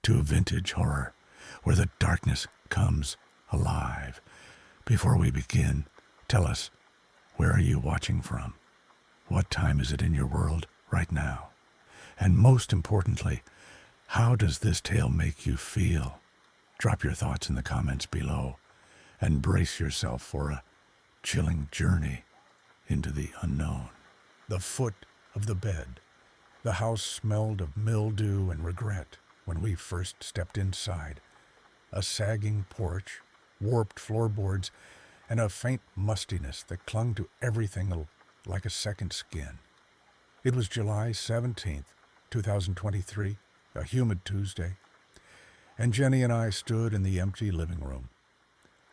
to vintage horror, where the darkness comes alive. Before we begin, tell us, where are you watching from? What time is it in your world right now? And most importantly, how does this tale make you feel? Drop your thoughts in the comments below and brace yourself for a chilling journey into the unknown. The foot of the bed. The house smelled of mildew and regret when we first stepped inside. A sagging porch, warped floorboards, and a faint mustiness that clung to everything like a second skin. It was July 17th, 2023, a humid Tuesday, and Jenny and I stood in the empty living room,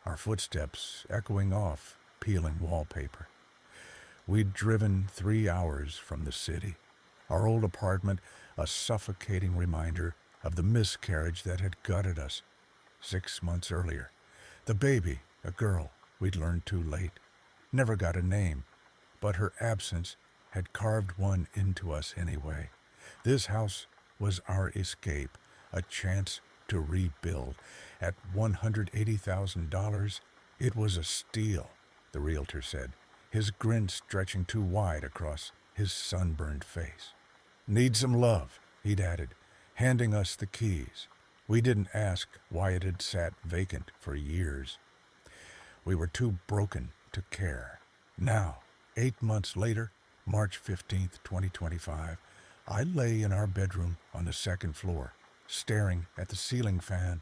our footsteps echoing off peeling wallpaper. We'd driven 3 hours from the city, our old apartment a suffocating reminder of the miscarriage that had gutted us 6 months earlier. The baby, a girl we'd learned too late, never got a name, but her absence had carved one into us anyway. This house was our escape, a chance to rebuild. At $180,000, it was a steal, the realtor said, his grin stretching too wide across his sunburned face. Need some love, he'd added, handing us the keys. We didn't ask why it had sat vacant for years. We were too broken to care. Now, 8 months later, March 15th, 2025, I lay in our bedroom on the second floor, staring at the ceiling fan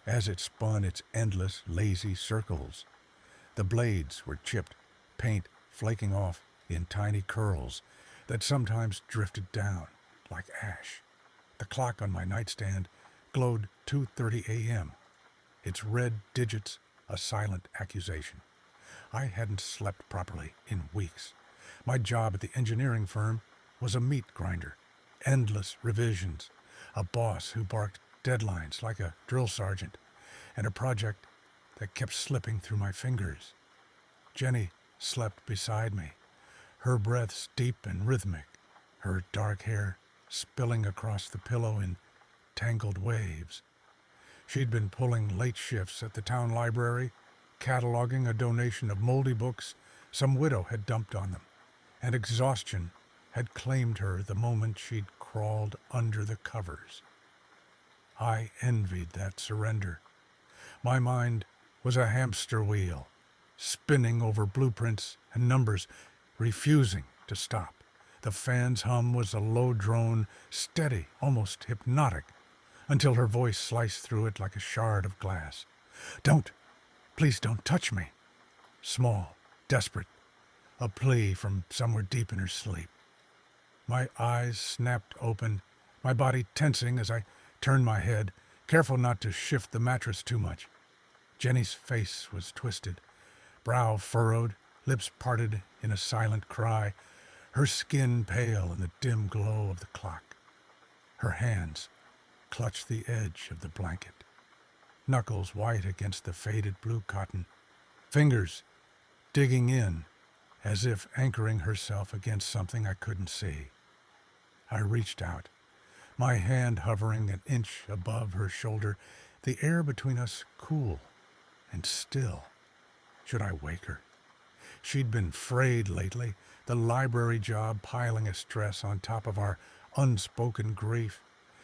as it spun its endless, lazy circles. The blades were chipped, paint flaking off in tiny curls that sometimes drifted down like ash. The clock on my nightstand glowed 2:30 a.m., its red digits a silent accusation. I hadn't slept properly in weeks. My job at the engineering firm was a meat grinder, endless revisions, a boss who barked deadlines like a drill sergeant, and a project that kept slipping through my fingers. Jenny slept beside me, her breaths deep and rhythmic, her dark hair spilling across the pillow in tangled waves. She'd been pulling late shifts at the town library, cataloging a donation of moldy books some widow had dumped on them, and exhaustion had claimed her the moment she'd crawled under the covers. I envied that surrender. My mind was a hamster wheel, spinning over blueprints and numbers, refusing to stop. The fan's hum was a low drone, steady, almost hypnotic, until her voice sliced through it like a shard of glass. Please don't touch me. Small, desperate, a plea from somewhere deep in her sleep. My eyes snapped open, my body tensing as I turned my head, careful not to shift the mattress too much. Jenny's face was twisted, brow furrowed, lips parted in a silent cry, her skin pale in the dim glow of the clock. Her hands clutched the edge of the blanket, knuckles white against the faded blue cotton, fingers digging in as if anchoring herself against something I couldn't see. I reached out, my hand hovering an inch above her shoulder, the air between us cool and still. Should I wake her? She'd been frayed lately, the library job piling a stress on top of our unspoken grief,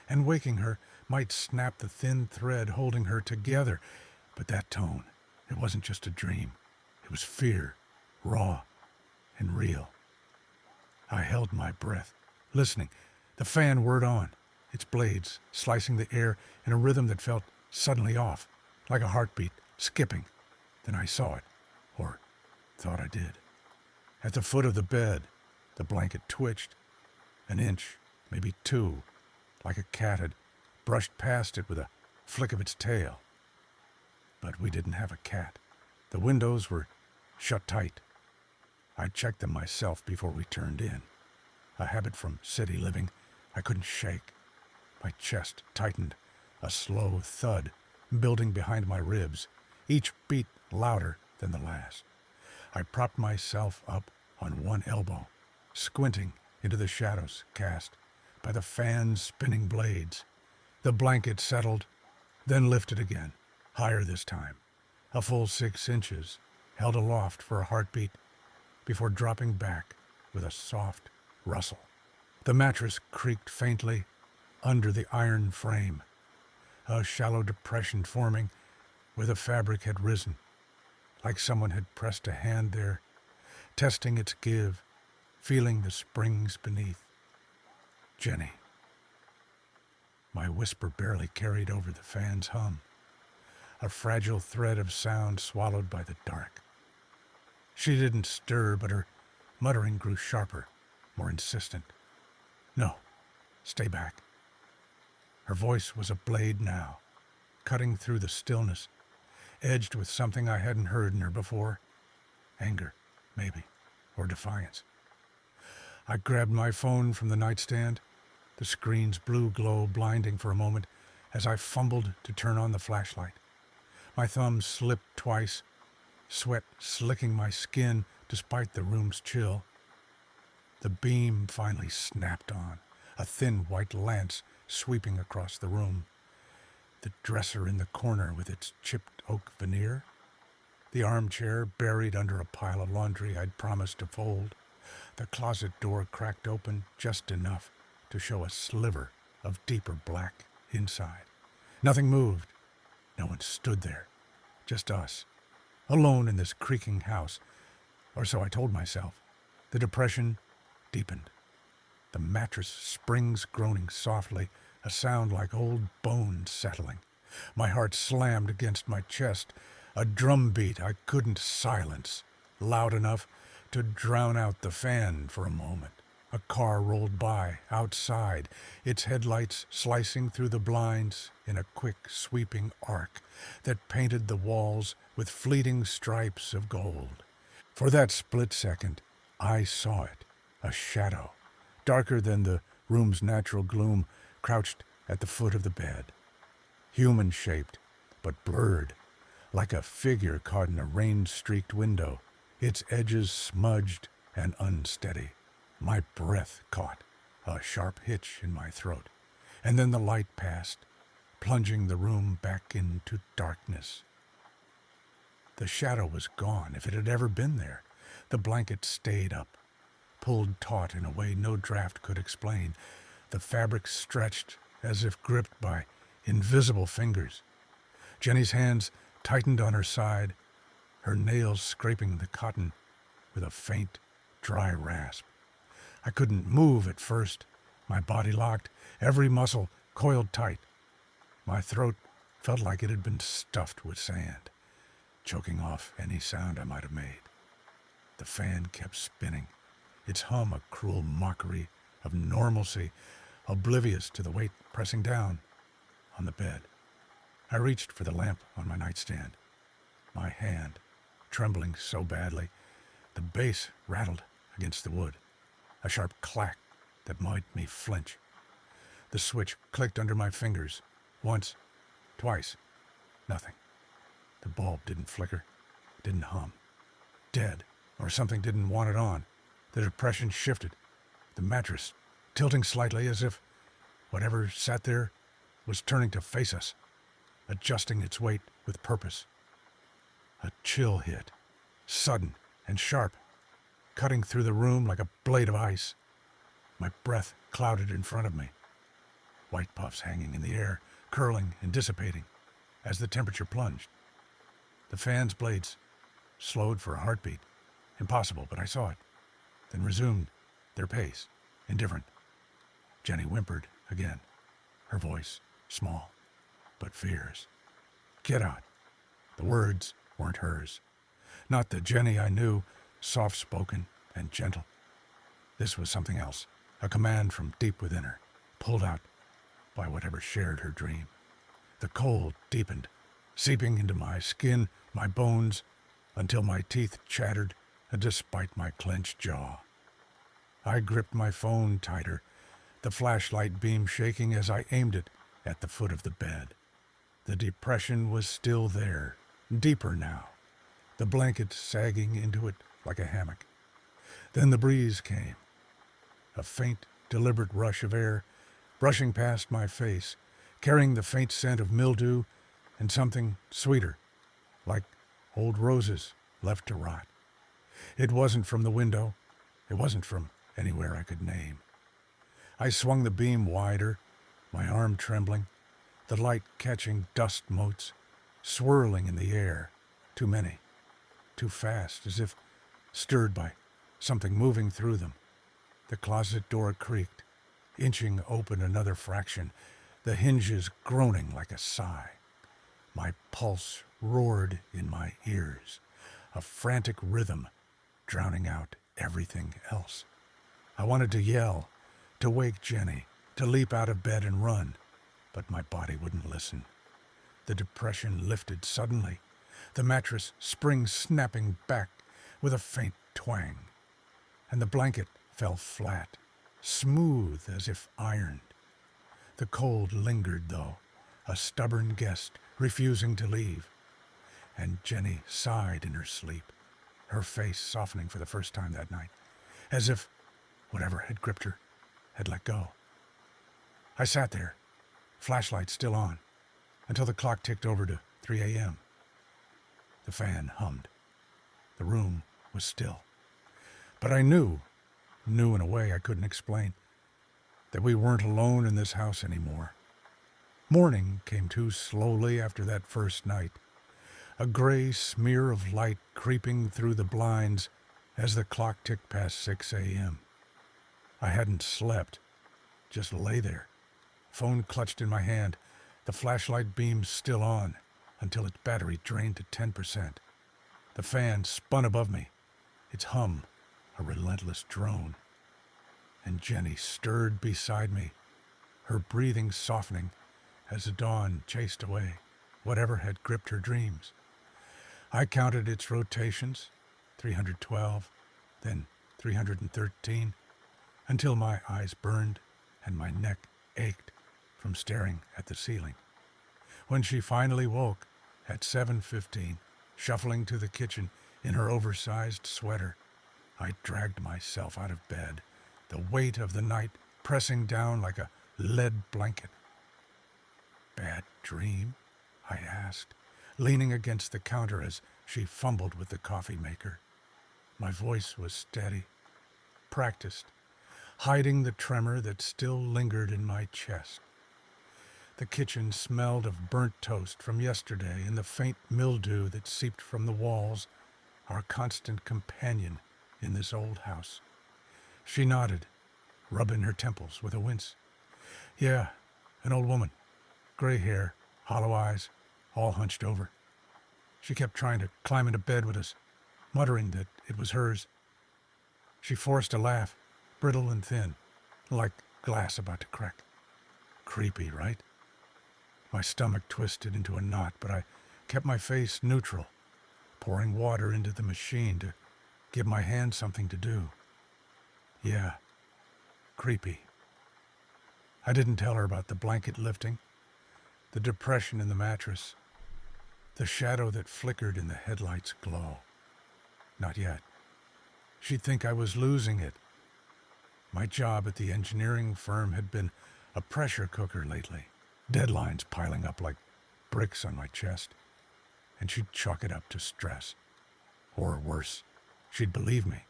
and waking her might snap the thin thread holding her together. But that tone, it wasn't just a dream. It was fear, raw and real. I held my breath, listening. The fan whirred on, its blades slicing the air in a rhythm that felt suddenly off, like a heartbeat skipping. Then I saw it, or thought I did. At the foot of the bed, the blanket twitched, an inch, maybe 2, like a cat had brushed past it with a flick of its tail. But we didn't have a cat. The windows were shut tight. I checked them myself before we turned in. A habit from city living I couldn't shake. My chest tightened, a slow thud building behind my ribs, each beat louder than the last. I propped myself up on one elbow, squinting into the shadows cast by the fan's spinning blades. The blanket settled, then lifted again, higher this time, a full 6 inches, held aloft for a heartbeat before dropping back with a soft rustle. The mattress creaked faintly under the iron frame, a shallow depression forming where the fabric had risen, like someone had pressed a hand there, testing its give, feeling the springs beneath. Jenny. My whisper barely carried over the fan's hum, a fragile thread of sound swallowed by the dark. She didn't stir, but her muttering grew sharper, more insistent. No, stay back. Her voice was a blade now, cutting through the stillness, edged with something I hadn't heard in her before. Anger, maybe, or defiance. I grabbed my phone from the nightstand, the screen's blue glow blinding for a moment as I fumbled to turn on the flashlight. My thumb slipped twice, sweat slicking my skin despite the room's chill. The beam finally snapped on, a thin white lance sweeping across the room. The dresser in the corner with its chipped oak veneer. The armchair buried under a pile of laundry I'd promised to fold. The closet door cracked open just enough to show a sliver of deeper black inside. Nothing moved. No one stood there. Just us, alone in this creaking house, or so I told myself. The depression deepened. The mattress springs groaning softly, a sound like old bones settling. My heart slammed against my chest, a drum beat I couldn't silence, loud enough to drown out the fan for a moment. A car rolled by, outside, its headlights slicing through the blinds in a quick, sweeping arc that painted the walls with fleeting stripes of gold. For that split second, I saw it, a shadow, darker than the room's natural gloom, crouched at the foot of the bed. Human-shaped, but blurred, like a figure caught in a rain-streaked window, its edges smudged and unsteady. My breath caught, a sharp hitch in my throat, and then the light passed, plunging the room back into darkness. The shadow was gone, if it had ever been there. The blanket stayed up, pulled taut in a way no draft could explain. The fabric stretched as if gripped by invisible fingers. Jenny's hands tightened on her side, her nails scraping the cotton with a faint, dry rasp. I couldn't move at first, my body locked, every muscle coiled tight. My throat felt like it had been stuffed with sand, choking off any sound I might have made. The fan kept spinning, its hum a cruel mockery of normalcy, oblivious to the weight pressing down on the bed. I reached for the lamp on my nightstand, my hand trembling so badly, the base rattled against the wood, a sharp clack that made me flinch. The switch clicked under my fingers, once, twice, nothing. The bulb didn't flicker, didn't hum. Dead, or something didn't want it on. The depression shifted, the mattress tilting slightly as if whatever sat there was turning to face us, adjusting its weight with purpose. A chill hit, sudden and sharp, cutting through the room like a blade of ice. My breath clouded in front of me, white puffs hanging in the air, curling and dissipating as the temperature plunged. The fan's blades slowed for a heartbeat. Impossible, but I saw it, then resumed their pace, indifferent. Jenny whimpered again, her voice small, but fierce. Get out. The words weren't hers. Not the Jenny I knew, soft-spoken and gentle. This was something else, a command from deep within her, pulled out by whatever shared her dream. The cold deepened, seeping into my skin, my bones, until my teeth chattered despite my clenched jaw. I gripped my phone tighter, the flashlight beam shaking as I aimed it at the foot of the bed. The depression was still there, deeper now, the blanket sagging into it like a hammock. Then the breeze came, a faint, deliberate rush of air, brushing past my face, carrying the faint scent of mildew and something sweeter, like old roses left to rot. It wasn't from the window. It wasn't from anywhere I could name. I swung the beam wider, my arm trembling, the light catching dust motes, swirling in the air. Too many, too fast, as if stirred by something moving through them. The closet door creaked, inching open another fraction, the hinges groaning like a sigh. My pulse roared in my ears, a frantic rhythm drowning out everything else. I wanted to yell, to wake Jenny, to leap out of bed and run, but my body wouldn't listen. The depression lifted suddenly, the mattress spring snapping back with a faint twang, and the blanket fell flat, smooth as if ironed. The cold lingered, though, a stubborn guest refusing to leave, and Jenny sighed in her sleep, her face softening for the first time that night, as if whatever had gripped her had let go. I sat there, flashlight still on, until the clock ticked over to 3 a.m. The fan hummed. The room was still. But I knew in a way I couldn't explain, that we weren't alone in this house anymore. Morning came too slowly after that first night, a gray smear of light creeping through the blinds as the clock ticked past 6 a.m. I hadn't slept, just lay there, phone clutched in my hand, the flashlight beam still on, until its battery drained to 10%. The fan spun above me, its hum a relentless drone. And Jenny stirred beside me, her breathing softening as the dawn chased away whatever had gripped her dreams. I counted its rotations, 312, then 313, until my eyes burned and my neck ached from staring at the ceiling. When she finally woke at 7:15, shuffling to the kitchen in her oversized sweater, I dragged myself out of bed, the weight of the night pressing down like a lead blanket. "Bad dream?" I asked, leaning against the counter as she fumbled with the coffee maker. My voice was steady, practiced, hiding the tremor that still lingered in my chest. The kitchen smelled of burnt toast from yesterday and the faint mildew that seeped from the walls, our constant companion in this old house. She nodded, rubbing her temples with a wince. "Yeah, an old woman. Gray hair, hollow eyes, all hunched over. She kept trying to climb into bed with us, muttering that it was hers. She forced a laugh, brittle and thin, like glass about to crack. Creepy, right?" My stomach twisted into a knot, but I kept my face neutral, pouring water into the machine to give my hand something to do. "Yeah, creepy." I didn't tell her about the blanket lifting, the depression in the mattress, the shadow that flickered in the headlight's glow. Not yet. She'd think I was losing it. My job at the engineering firm had been a pressure cooker lately, deadlines piling up like bricks on my chest, and she'd chalk it up to stress. Or worse, she'd believe me,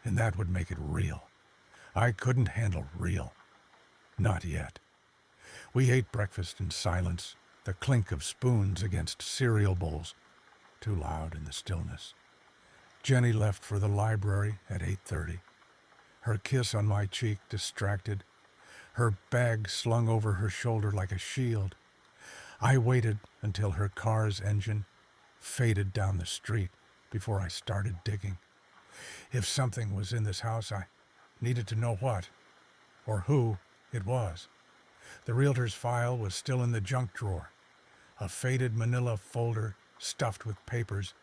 and that would make it real. I couldn't handle real. Not yet. We ate breakfast in silence, the clink of spoons against cereal bowls, too loud in the stillness. Jenny left for the library at 8:30, her kiss on my cheek distracted, her bag slung over her shoulder like a shield. I waited until her car's engine faded down the street before I started digging. If something was in this house, I needed to know what, or who it was. The realtor's file was still in the junk drawer, a faded manila folder stuffed with papers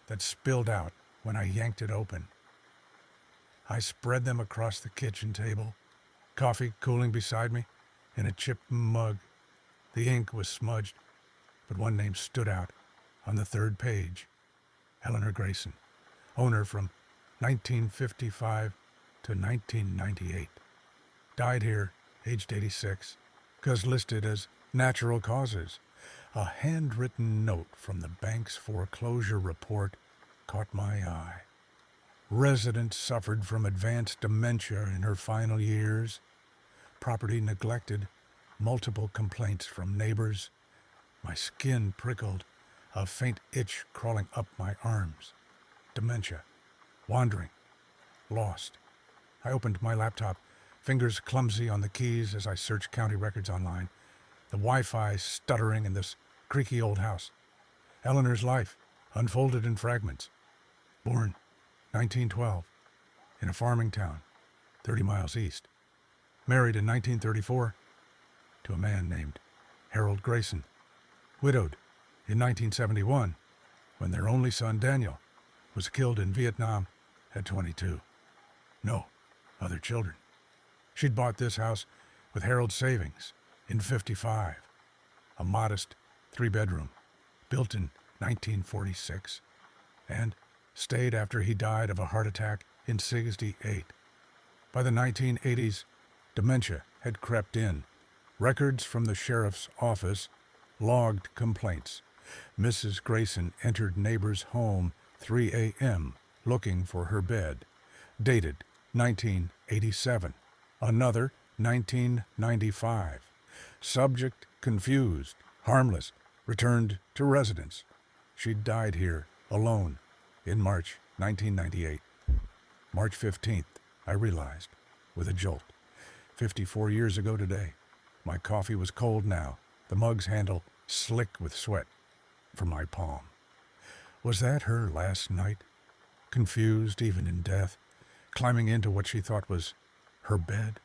that spilled out when I yanked it open. I spread them across the kitchen table, coffee cooling beside me in a chipped mug. The ink was smudged, but one name stood out on the third page: Eleanor Grayson, owner from 1955 to 1998. Died here, aged 86, 'cause listed as Natural causes. A handwritten note from the bank's foreclosure report caught my eye. Resident suffered from advanced dementia in her final years. Property neglected. Multiple complaints from neighbors. My skin prickled, a faint itch crawling up my arms. Dementia. Wandering. Lost. I opened my laptop, fingers clumsy on the keys as I searched county records online. The Wi-Fi stuttering in this creaky old house. Eleanor's life, unfolded in fragments. Born 1912, in a farming town, 30 miles east. Married in 1934 to a man named Harold Grayson. Widowed in 1971, when their only son, Daniel, was killed in Vietnam at 22. No other children. She'd bought this house with Harold's savings in 55. A modest 3-bedroom, built in 1946, and stayed after he died of a heart attack in 68. By the 1980s, dementia had crept in. Records from the sheriff's office logged complaints. Mrs. Grayson entered neighbor's home 3 a.m. looking for her bed. Dated 1987. Another 1995. Subject confused, harmless, returned to residence. She died here, alone, in March 1998. March 15th, I realized, with a jolt. 54 years ago today. My coffee was cold now, the mug's handle slick with sweat from my palm. Was that her last night? Confused even in death, climbing into what she thought was her bed?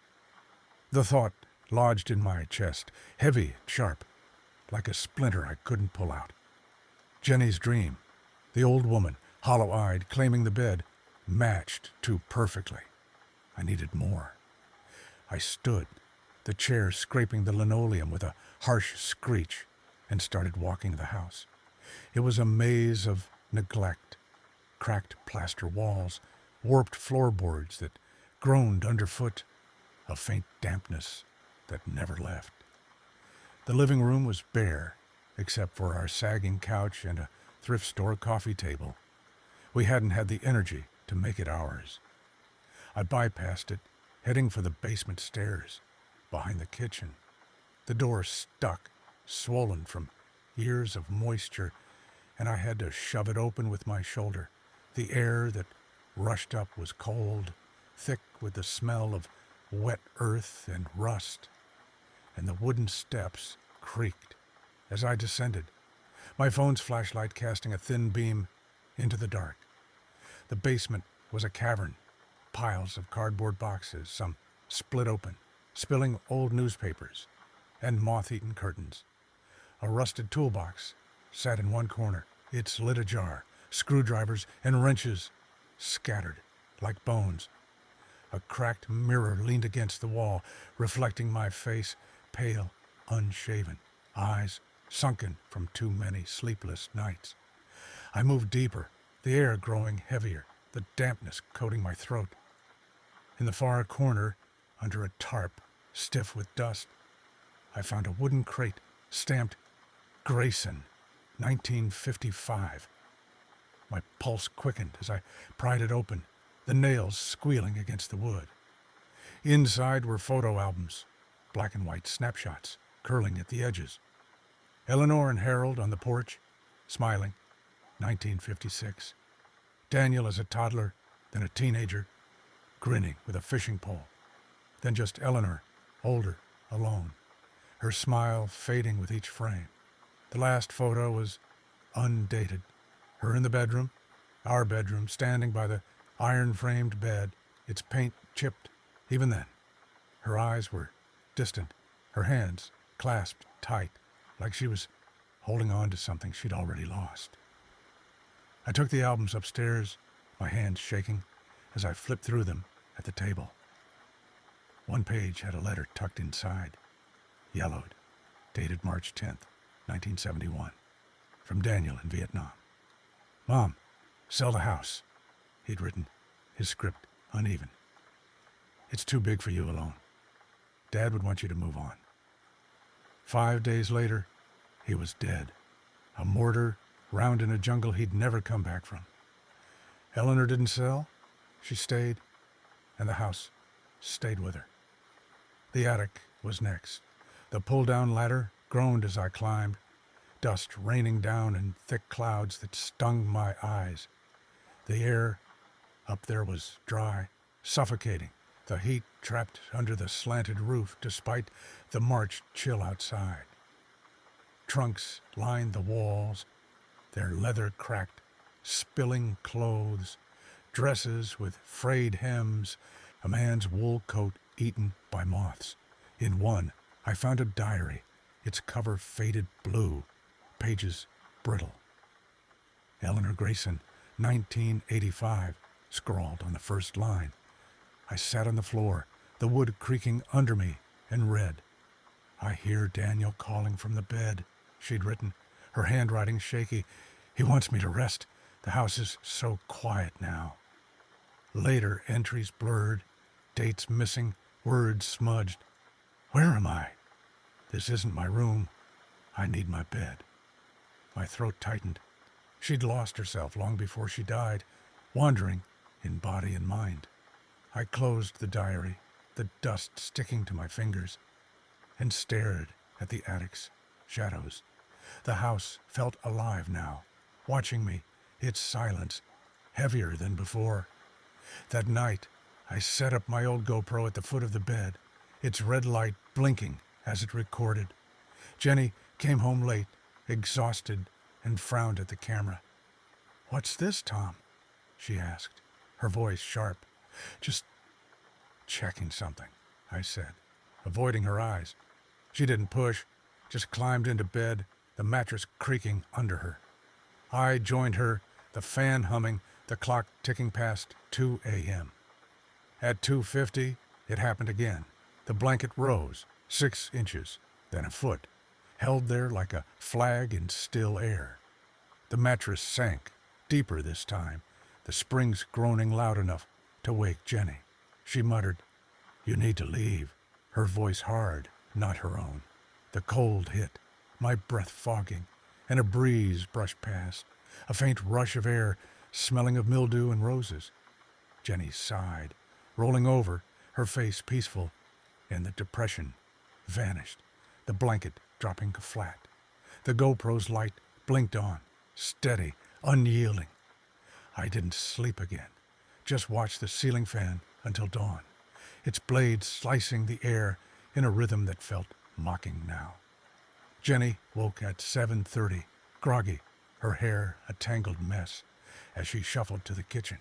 The thought lodged in my chest, heavy and sharp, like a splinter I couldn't pull out. Jenny's dream, the old woman, hollow-eyed, claiming the bed, matched too perfectly. I needed more. I stood, the chair scraping the linoleum with a harsh screech, and started walking the house. It was a maze of neglect, cracked plaster walls, warped floorboards that groaned underfoot, a faint dampness that never left. The living room was bare, except for our sagging couch and a thrift store coffee table. We hadn't had the energy to make it ours. I bypassed it, heading for the basement stairs, behind the kitchen. The door stuck, swollen from years of moisture, and I had to shove it open with my shoulder. The air that rushed up was cold, thick with the smell of wet earth and rust, and the wooden steps creaked as I descended, my phone's flashlight casting a thin beam into the dark. The basement was a cavern, piles of cardboard boxes, some split open, spilling old newspapers and moth-eaten curtains. A rusted toolbox sat in one corner, its lid ajar, screwdrivers and wrenches scattered like bones. A cracked mirror leaned against the wall, reflecting my face, pale, unshaven, eyes sunken from too many sleepless nights. I moved deeper, the air growing heavier, the dampness coating my throat. In the far corner, under a tarp, stiff with dust, I found a wooden crate stamped Grayson, 1955. My pulse quickened as I pried it open, the nails squealing against the wood. Inside were photo albums, black and white snapshots, curling at the edges. Eleanor and Harold on the porch, smiling, 1956. Daniel as a toddler, then a teenager, grinning with a fishing pole. Then just Eleanor, older, alone, her smile fading with each frame. The last photo was undated. Her in the bedroom, our bedroom, standing by the iron-framed bed, its paint chipped. Even then, her eyes were distant, her hands clasped tight, like she was holding on to something she'd already lost. I took the albums upstairs, my hands shaking, as I flipped through them at the table. One page had a letter tucked inside, yellowed, dated March 10th, 1971, from Daniel in Vietnam. "Mom, sell the house," he'd written, his script uneven. "It's too big for you alone. Dad would want you to move on." 5 days later, he was dead. A mortar round in a jungle he'd never come back from. Eleanor didn't sell. She stayed, and the house stayed with her. The attic was next. The pull-down ladder groaned as I climbed, dust raining down in thick clouds that stung my eyes. The air up there was dry, suffocating, the heat trapped under the slanted roof despite the March chill outside. Trunks lined the walls, their leather cracked, spilling clothes, dresses with frayed hems, a man's wool coat eaten by moths. In one, I found a diary, its cover faded blue, pages brittle. Eleanor Grayson, 1985, scrawled on the first line. I sat on the floor, the wood creaking under me, and read. I hear Daniel calling from the bed, she'd written, her handwriting shaky. He wants me to rest. The house is so quiet now. Later entries blurred, dates missing, words smudged. Where am I? This isn't my room. I need my bed. My throat tightened. She'd lost herself long before she died, wandering in body and mind. I closed the diary, the dust sticking to my fingers, and stared at the attic's shadows. The house felt alive now, watching me, its silence heavier than before. That night, I set up my old GoPro at the foot of the bed, its red light blinking as it recorded. Jenny came home late, exhausted, and frowned at the camera. What's this, Tom? She asked, her voice sharp. Just checking something, I said, avoiding her eyes. She didn't push, just climbed into bed, the mattress creaking under her. I joined her, the fan humming, the clock ticking past 2 a.m. At 2:50, it happened again. The blanket rose, 6 inches, then a foot, held there like a flag in still air. The mattress sank, deeper this time, the springs groaning loud enough to wake Jenny. She muttered, "You need to leave," her voice hard, not her own. The cold hit, my breath fogging, and a breeze brushed past, a faint rush of air smelling of mildew and roses. Jenny sighed, rolling over, her face peaceful, and the depression vanished, the blanket dropping flat. The GoPro's light blinked on, steady, unyielding. I didn't sleep again, just watched the ceiling fan until dawn, its blades slicing the air in a rhythm that felt mocking now. Jenny woke at 7:30, groggy, her hair a tangled mess, as she shuffled to the kitchen.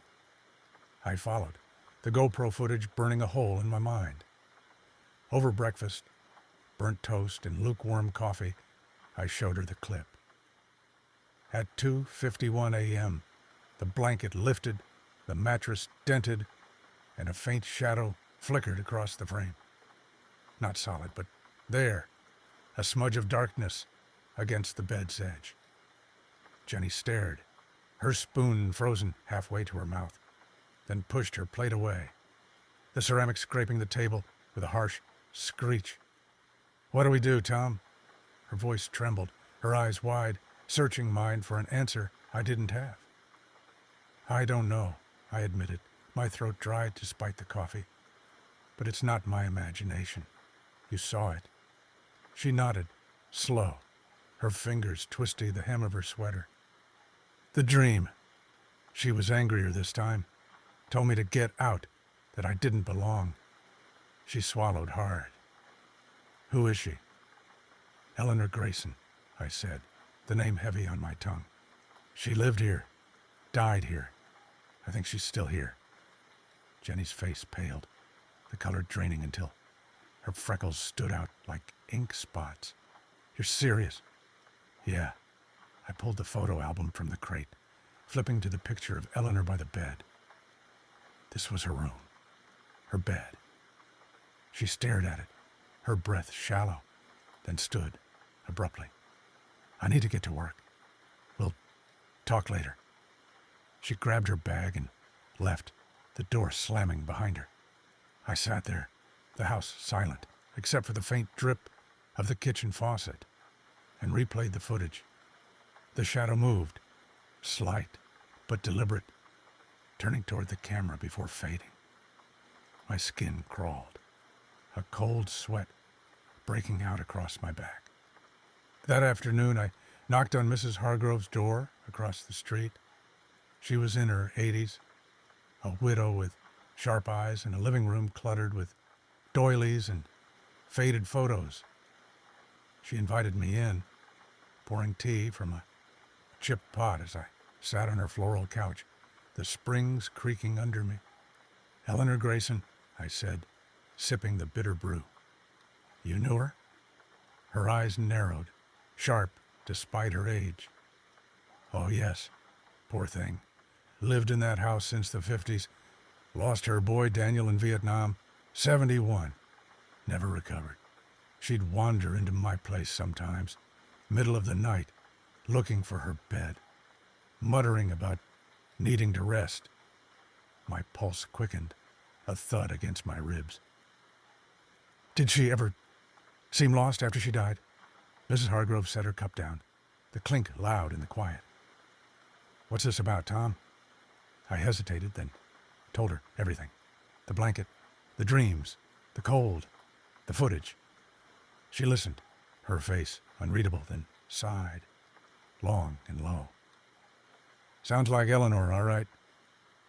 I followed, the GoPro footage burning a hole in my mind. Over breakfast, burnt toast and lukewarm coffee, I showed her the clip. At 2:51 a.m., the blanket lifted, the mattress dented, and a faint shadow flickered across the frame. Not solid, but there, a smudge of darkness against the bed's edge. Jenny stared, her spoon frozen halfway to her mouth, then pushed her plate away, the ceramic scraping the table with a harsh screech. "What do we do, Tom?" Her voice trembled, her eyes wide, searching mine for an answer I didn't have. "I don't know," I admitted, my throat dry despite the coffee. "But it's not my imagination. You saw it." She nodded, slow, her fingers twisting the hem of her sweater. "The dream." She was angrier this time, told me to get out, that I didn't belong. She swallowed hard. "Who is she?" "Eleanor Grayson," I said, the name heavy on my tongue. "She lived here, died here. I think she's still here." Jenny's face paled, the color draining until her freckles stood out like ink spots. "You're serious?" "Yeah." I pulled the photo album from the crate, flipping to the picture of Eleanor by the bed. This was her room, her bed. She stared at it, her breath shallow, then stood abruptly. "I need to get to work. We'll talk later." She grabbed her bag and left, the door slamming behind her. I sat there, the house silent, except for the faint drip of the kitchen faucet and replayed the footage. The shadow moved, slight but deliberate, turning toward the camera before fading. My skin crawled, a cold sweat breaking out across my back. That afternoon, I knocked on Mrs. Hargrove's door across the street. She was in her 80s, a widow with sharp eyes and a living room cluttered with doilies and faded photos. She invited me in, pouring tea from a chipped pot as I sat on her floral couch, the springs creaking under me. "Eleanor Grayson," I said, sipping the bitter brew. "You knew her?" Her eyes narrowed, sharp despite her age. "Oh, yes. Poor thing. Lived in that house since the 50s. Lost her boy Daniel in Vietnam. 71. Never recovered. She'd wander into my place sometimes, middle of the night, looking for her bed, muttering about needing to rest." My pulse quickened, a thud against my ribs. "Did she ever seem lost after she died?" Mrs. Hargrove set her cup down, the clink loud in the quiet. "What's this about, Tom?" I hesitated, then told her everything. The blanket, the dreams, the cold, the footage. She listened, her face unreadable, then sighed, long and low. "Sounds like Eleanor, all right.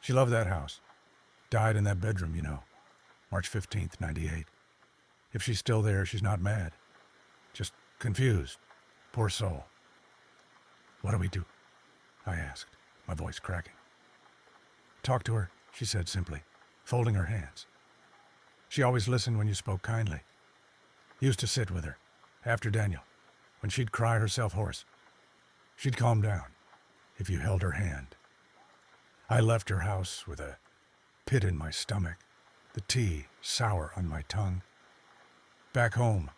She loved that house. Died in that bedroom, you know. March 15th, 98. If she's still there, she's not mad. Just confused. Poor soul." "What do we do?" I asked, my voice cracking. "Talk to her," she said simply, folding her hands. "She always listened when you spoke kindly. Used to sit with her, after Daniel, when she'd cry herself hoarse. She'd calm down if you held her hand." I left her house with a pit in my stomach, the tea sour on my tongue. Back home,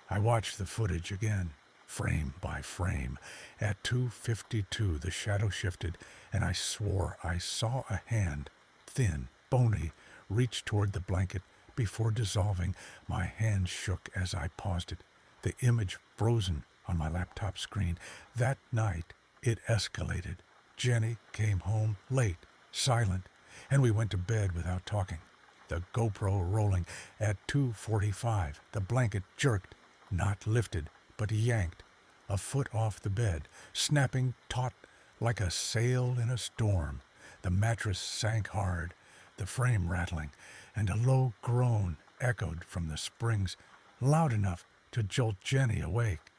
I watched the footage again, frame by frame. At 2:52, the shadow shifted, and I swore I saw a hand, thin, bony, reach toward the blanket before dissolving. My hand shook as I paused it, the image frozen on my laptop screen. That night, it escalated. Jenny came home late, silent, and we went to bed without talking, the GoPro rolling. At 2:45, the blanket jerked, not lifted, but yanked, a foot off the bed, snapping taut like a sail in a storm. The mattress sank hard, the frame rattling, and a low groan echoed from the springs, loud enough to jolt Jenny awake.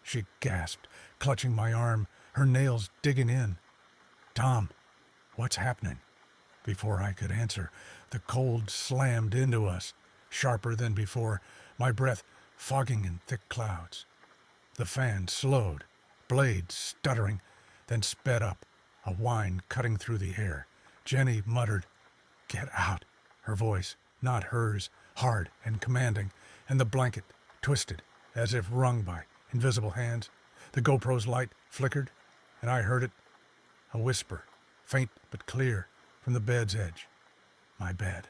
She gasped, clutching my arm, her nails digging in. "Tom, what's happening?" Before I could answer, the cold slammed into us, sharper than before, my breath fogging in thick clouds. The fan slowed, blades stuttering, then sped up, a whine cutting through the air. Jenny muttered, "Get out," her voice, not hers, hard and commanding, and the blanket twisted as if wrung by invisible hands. The GoPro's light flickered, and I heard it, a whisper, faint but clear, from the bed's edge. My bed.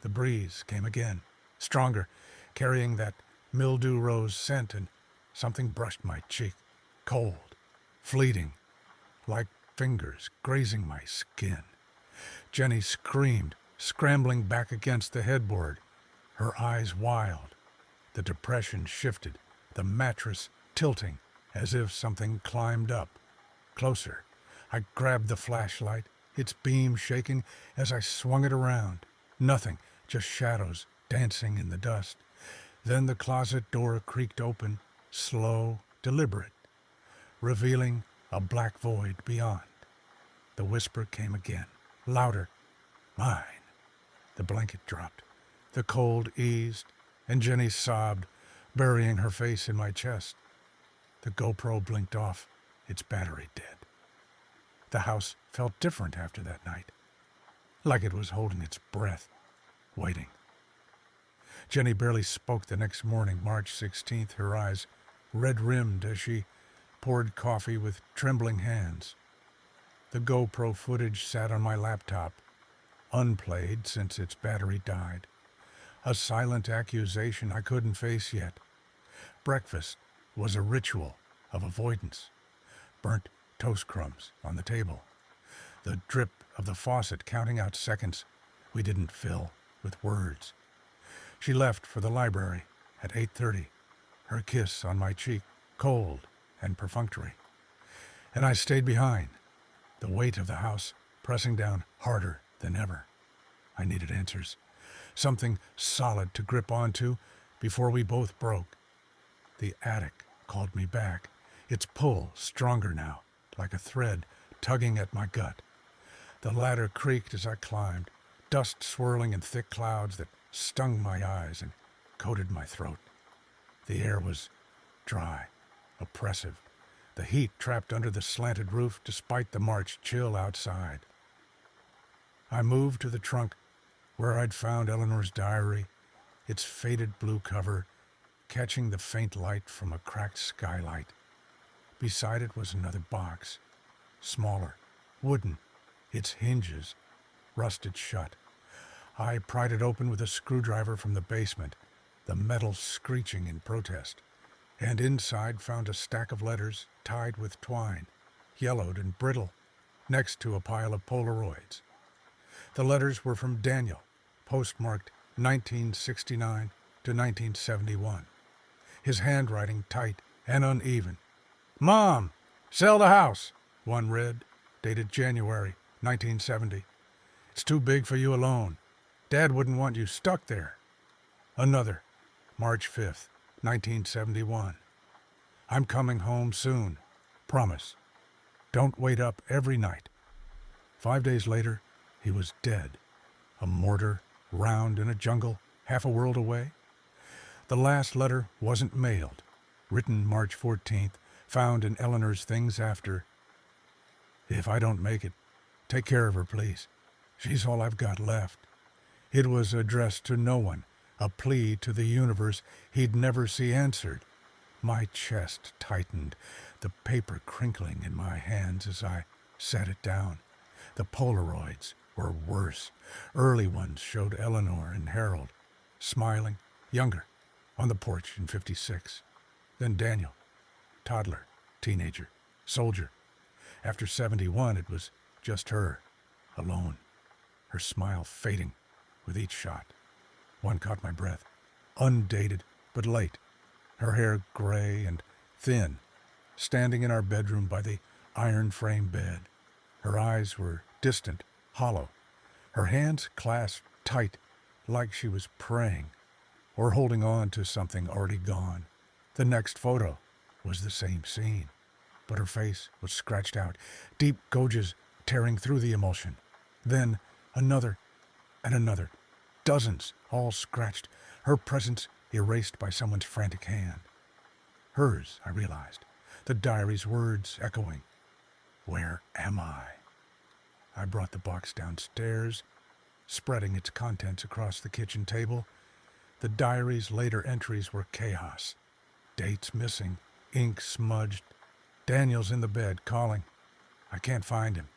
The breeze came again, stronger, carrying that mildew rose scent, and something brushed my cheek, cold, fleeting, like fingers grazing my skin. Jenny screamed, scrambling back against the headboard, her eyes wild. The depression shifted, the mattress tilting as if something climbed up. Closer. I grabbed the flashlight, its beam shaking as I swung it around. Nothing, just shadows dancing in the dust. Then the closet door creaked open, slow, deliberate, revealing a black void beyond. The whisper came again, louder. "Mine." The blanket dropped. The cold eased, and Jenny sobbed, burying her face in my chest. The GoPro blinked off, its battery dead. The house felt different after that night, like it was holding its breath, waiting. Jenny barely spoke the next morning, March 16th, her eyes red-rimmed as she poured coffee with trembling hands. The GoPro footage sat on my laptop, unplayed since its battery died. A silent accusation I couldn't face yet, Breakfast was a ritual of avoidance. Burnt toast crumbs on the table. The drip of the faucet counting out seconds we didn't fill with words. She left for the library at 8:30, her kiss on my cheek cold and perfunctory. And I stayed behind, the weight of the house pressing down harder than ever. I needed answers, something solid to grip onto before we both broke. The attic called me back, its pull stronger now, like a thread tugging at my gut. The ladder creaked as I climbed, dust swirling in thick clouds that stung my eyes and coated my throat. The air was dry, oppressive, the heat trapped under the slanted roof despite the March chill outside. I moved to the trunk where I'd found Eleanor's diary, its faded blue cover catching the faint light from a cracked skylight. Beside it was another box, smaller, wooden, its hinges rusted shut. I pried it open with a screwdriver from the basement, the metal screeching in protest, and inside found a stack of letters tied with twine, yellowed and brittle, next to a pile of Polaroids. The letters were from Daniel, postmarked 1969 to 1971. His handwriting tight and uneven. "Mom, sell the house," one read, dated January 1970. "It's too big for you alone. Dad wouldn't want you stuck there." Another, March 5th, 1971. "I'm coming home soon. Promise. Don't wait up every night." 5 days later, he was dead. A mortar, round in a jungle, half a world away. The last letter wasn't mailed. Written March 14th, found in Eleanor's things after. "If I don't make it, take care of her, please. She's all I've got left." It was addressed to no one, a plea to the universe he'd never see answered. My chest tightened, the paper crinkling in my hands as I set it down. The Polaroids were worse. Early ones showed Eleanor and Harold, smiling, younger, on the porch in '56. Then Daniel, toddler, teenager, soldier. After '71, it was just her, alone, her smile fading with each shot. One caught my breath, undated but late, her hair gray and thin, standing in our bedroom by the iron-frame bed. Her eyes were distant, hollow, her hands clasped tight like she was praying or holding on to something already gone. The next photo was the same scene, but her face was scratched out, deep gouges tearing through the emulsion. Then another and another, dozens, all scratched, her presence erased by someone's frantic hand. Hers, I realized, the diary's words echoing. "Where am I?" I brought the box downstairs, spreading its contents across the kitchen table. The diary's later entries were chaos. Dates missing, ink smudged. Daniel's in the bed, calling. I can't find him.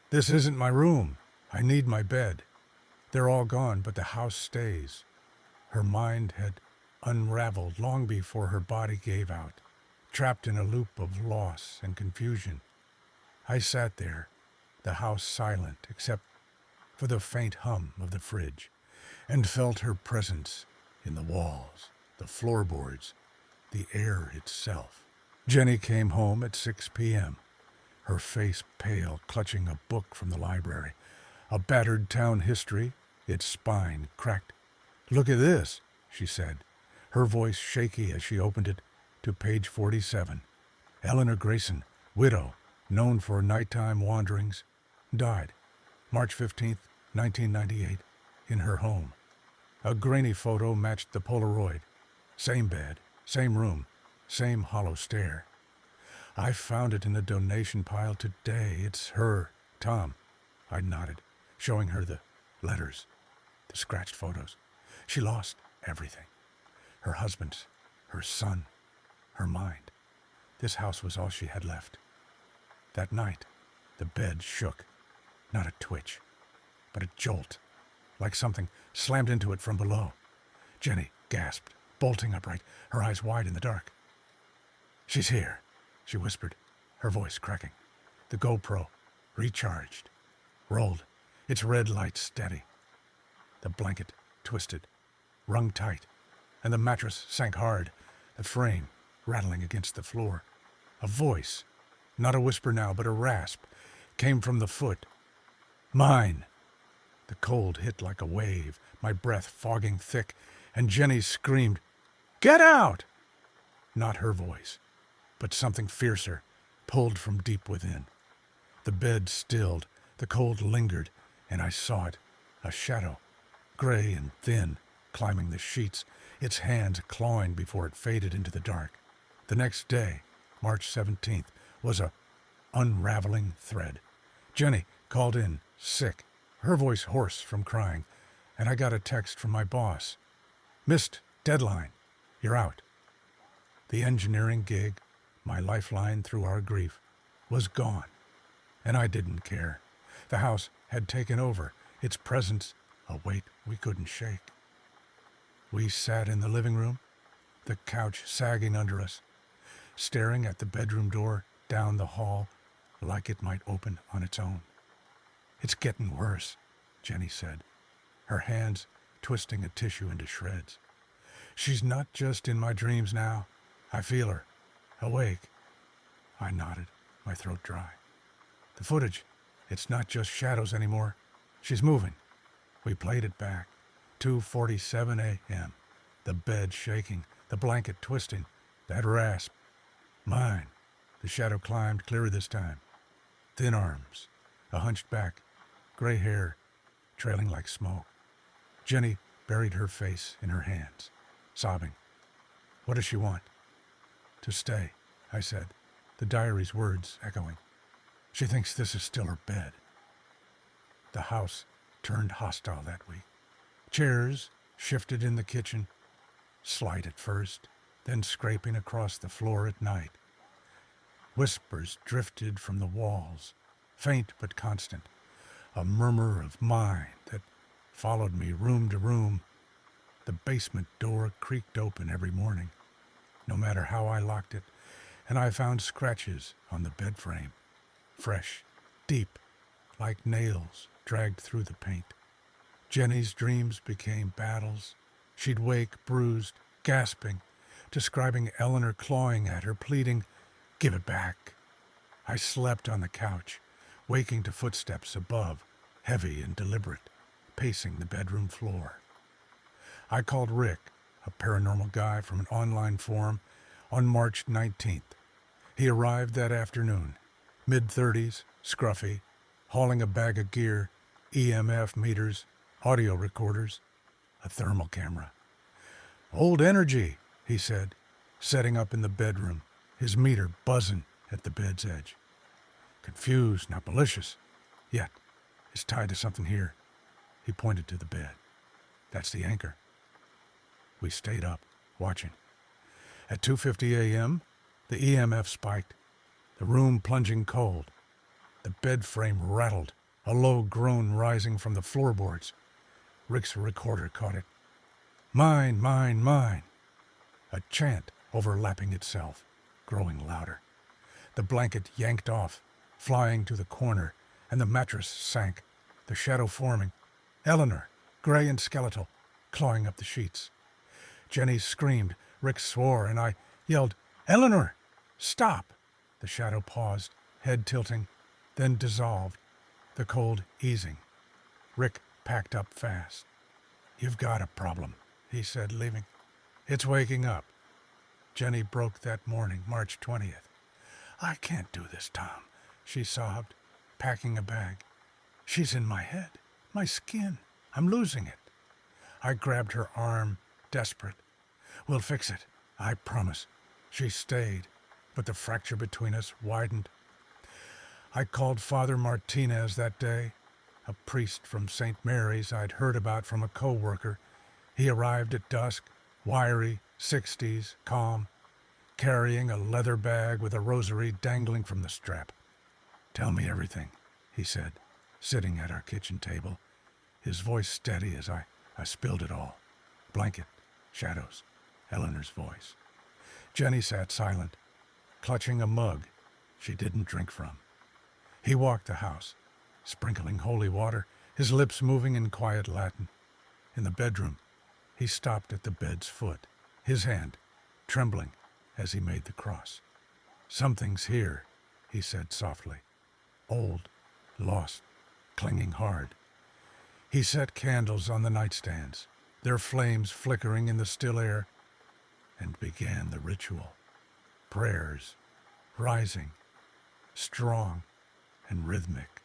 "This isn't my room. I need my bed." They're all gone, but the house stays. Her mind had unraveled long before her body gave out, trapped in a loop of loss and confusion. I sat there, the house silent except for the faint hum of the fridge, and felt her presence in the walls, the floorboards, the air itself. Jenny came home at 6 p.m., her face pale, clutching a book from the library, a battered town history, its spine cracked. "Look at this," she said, her voice shaky as she opened it to page 47. Eleanor Grayson, widow, known for nighttime wanderings, died March 15th, 1998, in her home. A grainy photo matched the Polaroid. Same bed, same room, same hollow stare. I found it in a donation pile today. It's her, Tom. I nodded, showing her the letters, the scratched photos. She lost everything. Her husband's, her son, her mind. This house was all she had left. That night, the bed shook. Not a twitch, but a jolt, like something slammed into it from below. Jenny gasped, bolting upright, her eyes wide in the dark. "She's here," she whispered, her voice cracking. The GoPro, recharged, rolled, its red light steady. The blanket twisted, wrung tight, and the mattress sank hard, the frame rattling against the floor. A voice, not a whisper now, but a rasp, came from the foot. "Mine!" The cold hit like a wave, my breath fogging thick, and Jenny screamed, "Get out!" Not her voice, but something fiercer, pulled from deep within. The bed stilled, the cold lingered, and I saw it, a shadow, gray and thin, climbing the sheets, its hands clawing before it faded into the dark. The next day, March 17th, was a unraveling thread. Jenny called in, sick, her voice hoarse from crying, and I got a text from my boss. "Missed deadline. You're out." The engineering gig, my lifeline through our grief, was gone, and I didn't care. The house had taken over, its presence a weight we couldn't shake. We sat in the living room, the couch sagging under us, staring at the bedroom door down the hall like it might open on its own. "It's getting worse," Jenny said, her hands twisting a tissue into shreds. "She's not just in my dreams now. I feel her, awake." I nodded, my throat dry. "The footage, it's not just shadows anymore. She's moving." We played it back. 2:47 a.m. The bed shaking, the blanket twisting, that rasp. "Mine." The shadow climbed clearer this time. Thin arms, a hunched back, gray hair trailing like smoke. Jenny buried her face in her hands, sobbing. "What does she want?" "To stay," I said, the diary's words echoing. "She thinks this is still her bed." The house turned hostile that week. Chairs shifted in the kitchen, slight at first, then scraping across the floor at night. Whispers drifted from the walls, faint but constant, a murmur of mine that followed me room to room. The basement door creaked open every morning, no matter how I locked it, and I found scratches on the bed frame, fresh, deep, like nails dragged through the paint. Jenny's dreams became battles. She'd wake bruised, gasping, describing Eleanor clawing at her, pleading, "Give it back." I slept on the couch, waking to footsteps above, heavy and deliberate, pacing the bedroom floor. I called Rick, a paranormal guy from an online forum, on March 19th. He arrived that afternoon, mid-30s, scruffy, hauling a bag of gear, EMF meters, audio recorders, a thermal camera. "Old energy," he said, setting up in the bedroom, his meter buzzing at the bed's edge. "Confused, not malicious. Yet, it's tied to something here." He pointed to the bed. "That's the anchor." We stayed up, watching. At 2:50 a.m., the EMF spiked, the room plunging cold. The bed frame rattled, a low groan rising from the floorboards. Rick's recorder caught it. "Mine, mine, mine." A chant overlapping itself, growing louder. The blanket yanked off, flying to the corner, and the mattress sank, the shadow forming. Eleanor, gray and skeletal, clawing up the sheets. Jenny screamed, Rick swore, and I yelled, "Eleanor, stop!" The shadow paused, head tilting, then dissolved, the cold easing. Rick packed up fast. "You've got a problem," he said, leaving. "It's waking up." Jenny broke that morning, March 20th. "I can't do this, Tom," she sobbed, packing a bag. "She's in my head, my skin. I'm losing it." I grabbed her arm, desperate. "We'll fix it, I promise." She stayed, but the fracture between us widened. I called Father Martinez that day, a priest from St. Mary's I'd heard about from a co-worker. He arrived at dusk, wiry, 60s, calm, carrying a leather bag with a rosary dangling from the strap. "Tell me everything," he said, sitting at our kitchen table, his voice steady as I spilled it all. Blanket, shadows, Eleanor's voice. Jenny sat silent, clutching a mug she didn't drink from. He walked the house, sprinkling holy water, his lips moving in quiet Latin. In the bedroom, he stopped at the bed's foot, his hand trembling as he made the cross. "Something's here," he said softly. "Old, lost, clinging hard." He set candles on the nightstands, their flames flickering in the still air, and began the ritual. Prayers, rising, strong and rhythmic.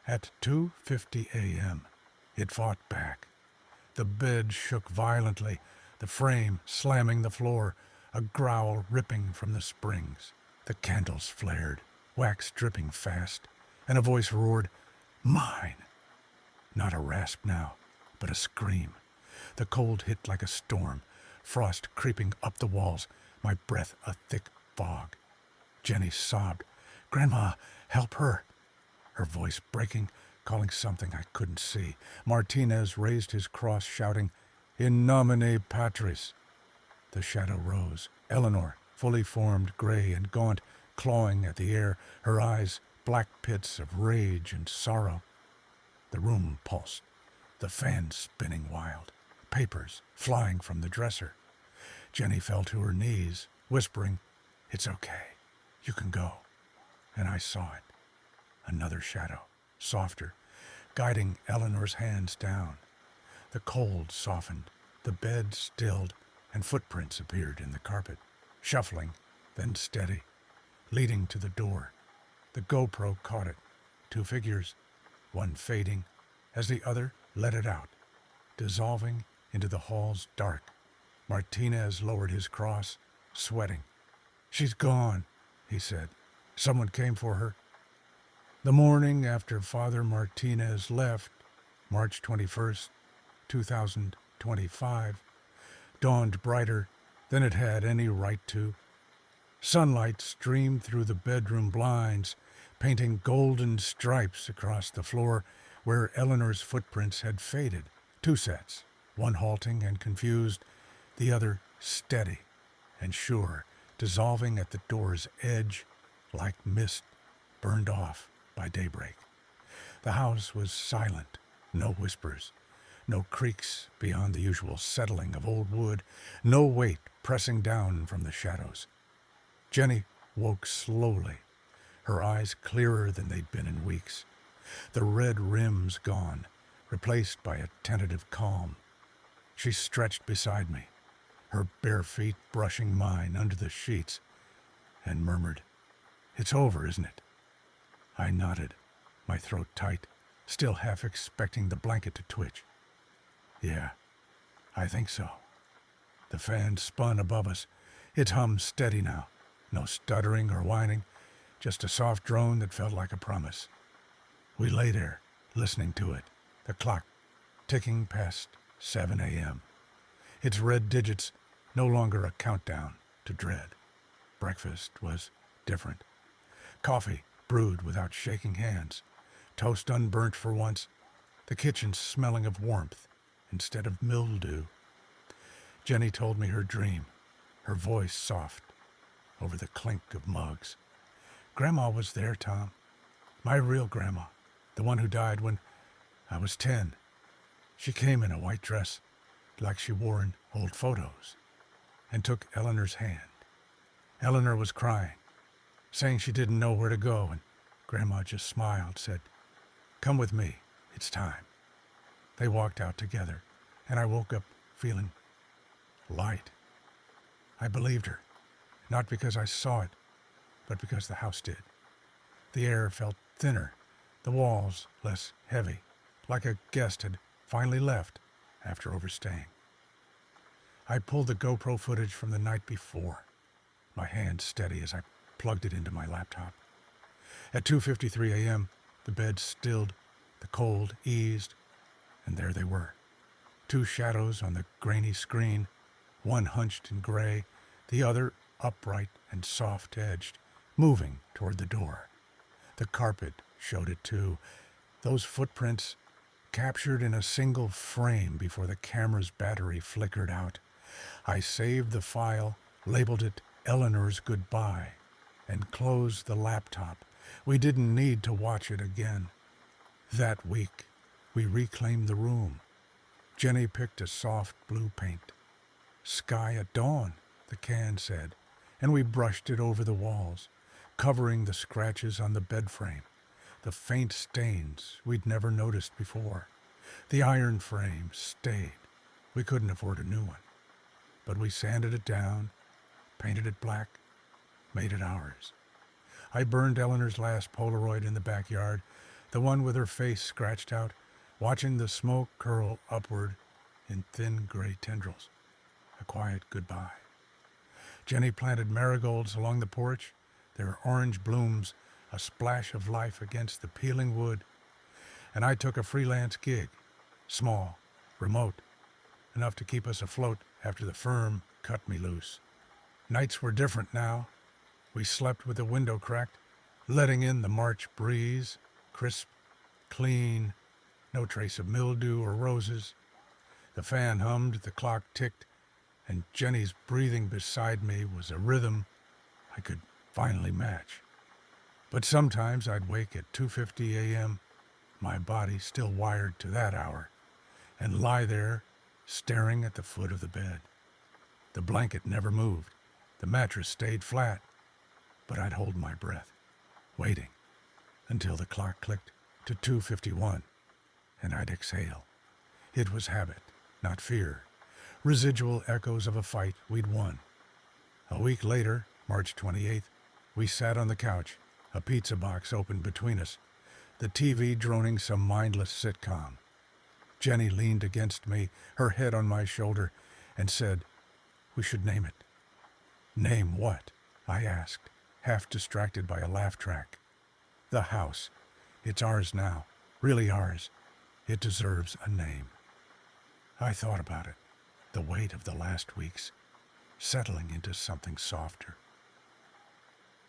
At 2:50 a.m., it fought back. The bed shook violently, the frame slamming the floor, a growl ripping from the springs. The candles flared, wax dripping fast, and a voice roared, "Mine!" Not a rasp now, but a scream. The cold hit like a storm, frost creeping up the walls, my breath a thick fog. Jenny sobbed, "Grandma, help her!" Her voice breaking, calling something I couldn't see. Martinez raised his cross, shouting, "In nomine Patris." The shadow rose. Eleanor, fully formed, gray and gaunt, clawing at the air, her eyes black pits of rage and sorrow. The room pulsed, the fan spinning wild, papers flying from the dresser. Jenny fell to her knees, whispering, "It's okay. You can go." And I saw it. Another shadow, softer, guiding Eleanor's hands down. The cold softened, the bed stilled, and footprints appeared in the carpet, shuffling, then steady, leading to the door. The GoPro caught it. 2 figures, one fading as the other let it out, dissolving into the hall's dark. Martinez lowered his cross, sweating. "She's gone," he said. "Someone came for her." The morning after Father Martinez left, March 21st, 2025, dawned brighter than it had any right to. Sunlight streamed through the bedroom blinds, painting golden stripes across the floor where Eleanor's footprints had faded. 2 sets, one halting and confused, the other steady and sure, dissolving at the door's edge like mist burned off by daybreak. The house was silent, no whispers, no creaks beyond the usual settling of old wood, no weight pressing down from the shadows. Jenny woke slowly, her eyes clearer than they'd been in weeks. The red rims gone, replaced by a tentative calm. She stretched beside me, her bare feet brushing mine under the sheets, and murmured, "It's over, isn't it?" I nodded, my throat tight, still half expecting the blanket to twitch. "Yeah, I think so." The fan spun above us, its hum steady now, no stuttering or whining, just a soft drone that felt like a promise. We lay there, listening to it, the clock ticking past 7 a.m., its red digits no longer a countdown to dread. Breakfast was different. Coffee brewed without shaking hands, toast unburnt for once, the kitchen smelling of warmth instead of mildew. Jenny told me her dream, her voice soft over the clink of mugs. "Grandma was there, Tom. My real grandma, the one who died when I was 10. She came in a white dress, like she wore in old photos, and took Eleanor's hand. Eleanor was crying, saying she didn't know where to go, and Grandma just smiled, said, 'Come with me, it's time.' They walked out together, and I woke up feeling light. I believed her, not because I saw it, but because the house did. The air felt thinner, the walls less heavy, like a guest had finally left after overstaying. I pulled the GoPro footage from the night before, my hand steady as I plugged it into my laptop. At 2:53 a.m., the bed stilled, the cold eased, and there they were. 2 shadows on the grainy screen, one hunched in gray, the other upright and soft-edged, moving toward the door. The carpet showed it too, those footprints captured in a single frame before the camera's battery flickered out. I saved the file, labeled it Eleanor's Goodbye, and closed the laptop. We didn't need to watch it again. That week, we reclaimed the room. Jenny picked a soft blue paint. Sky at dawn, the can said, and we brushed it over the walls, covering the scratches on the bed frame, the faint stains we'd never noticed before. The iron frame stayed. We couldn't afford a new one. But we sanded it down, painted it black, made it ours. I burned Eleanor's last Polaroid in the backyard, the one with her face scratched out, watching the smoke curl upward in thin gray tendrils. A quiet goodbye. Jenny planted marigolds along the porch, their orange blooms a splash of life against the peeling wood. And I took a freelance gig, small, remote, enough to keep us afloat after the firm cut me loose. Nights were different now. We slept with the window cracked, letting in the March breeze, crisp, clean, no trace of mildew or roses. The fan hummed, the clock ticked, and Jenny's breathing beside me was a rhythm I could finally match. But sometimes I'd wake at 2:50 a.m., my body still wired to that hour, and lie there staring at the foot of the bed. The blanket never moved. The mattress stayed flat, but I'd hold my breath, waiting until the clock clicked to 2:51, and I'd exhale. It was habit, not fear, residual echoes of a fight we'd won. A week later, March 28th, we sat on the couch, a pizza box open between us, the TV droning some mindless sitcom. Jenny leaned against me, her head on my shoulder, and said, "We should name it." "Name what?" I asked, half distracted by a laugh track. "The house. It's ours now, really ours. It deserves a name." I thought about it, the weight of the last weeks, settling into something softer.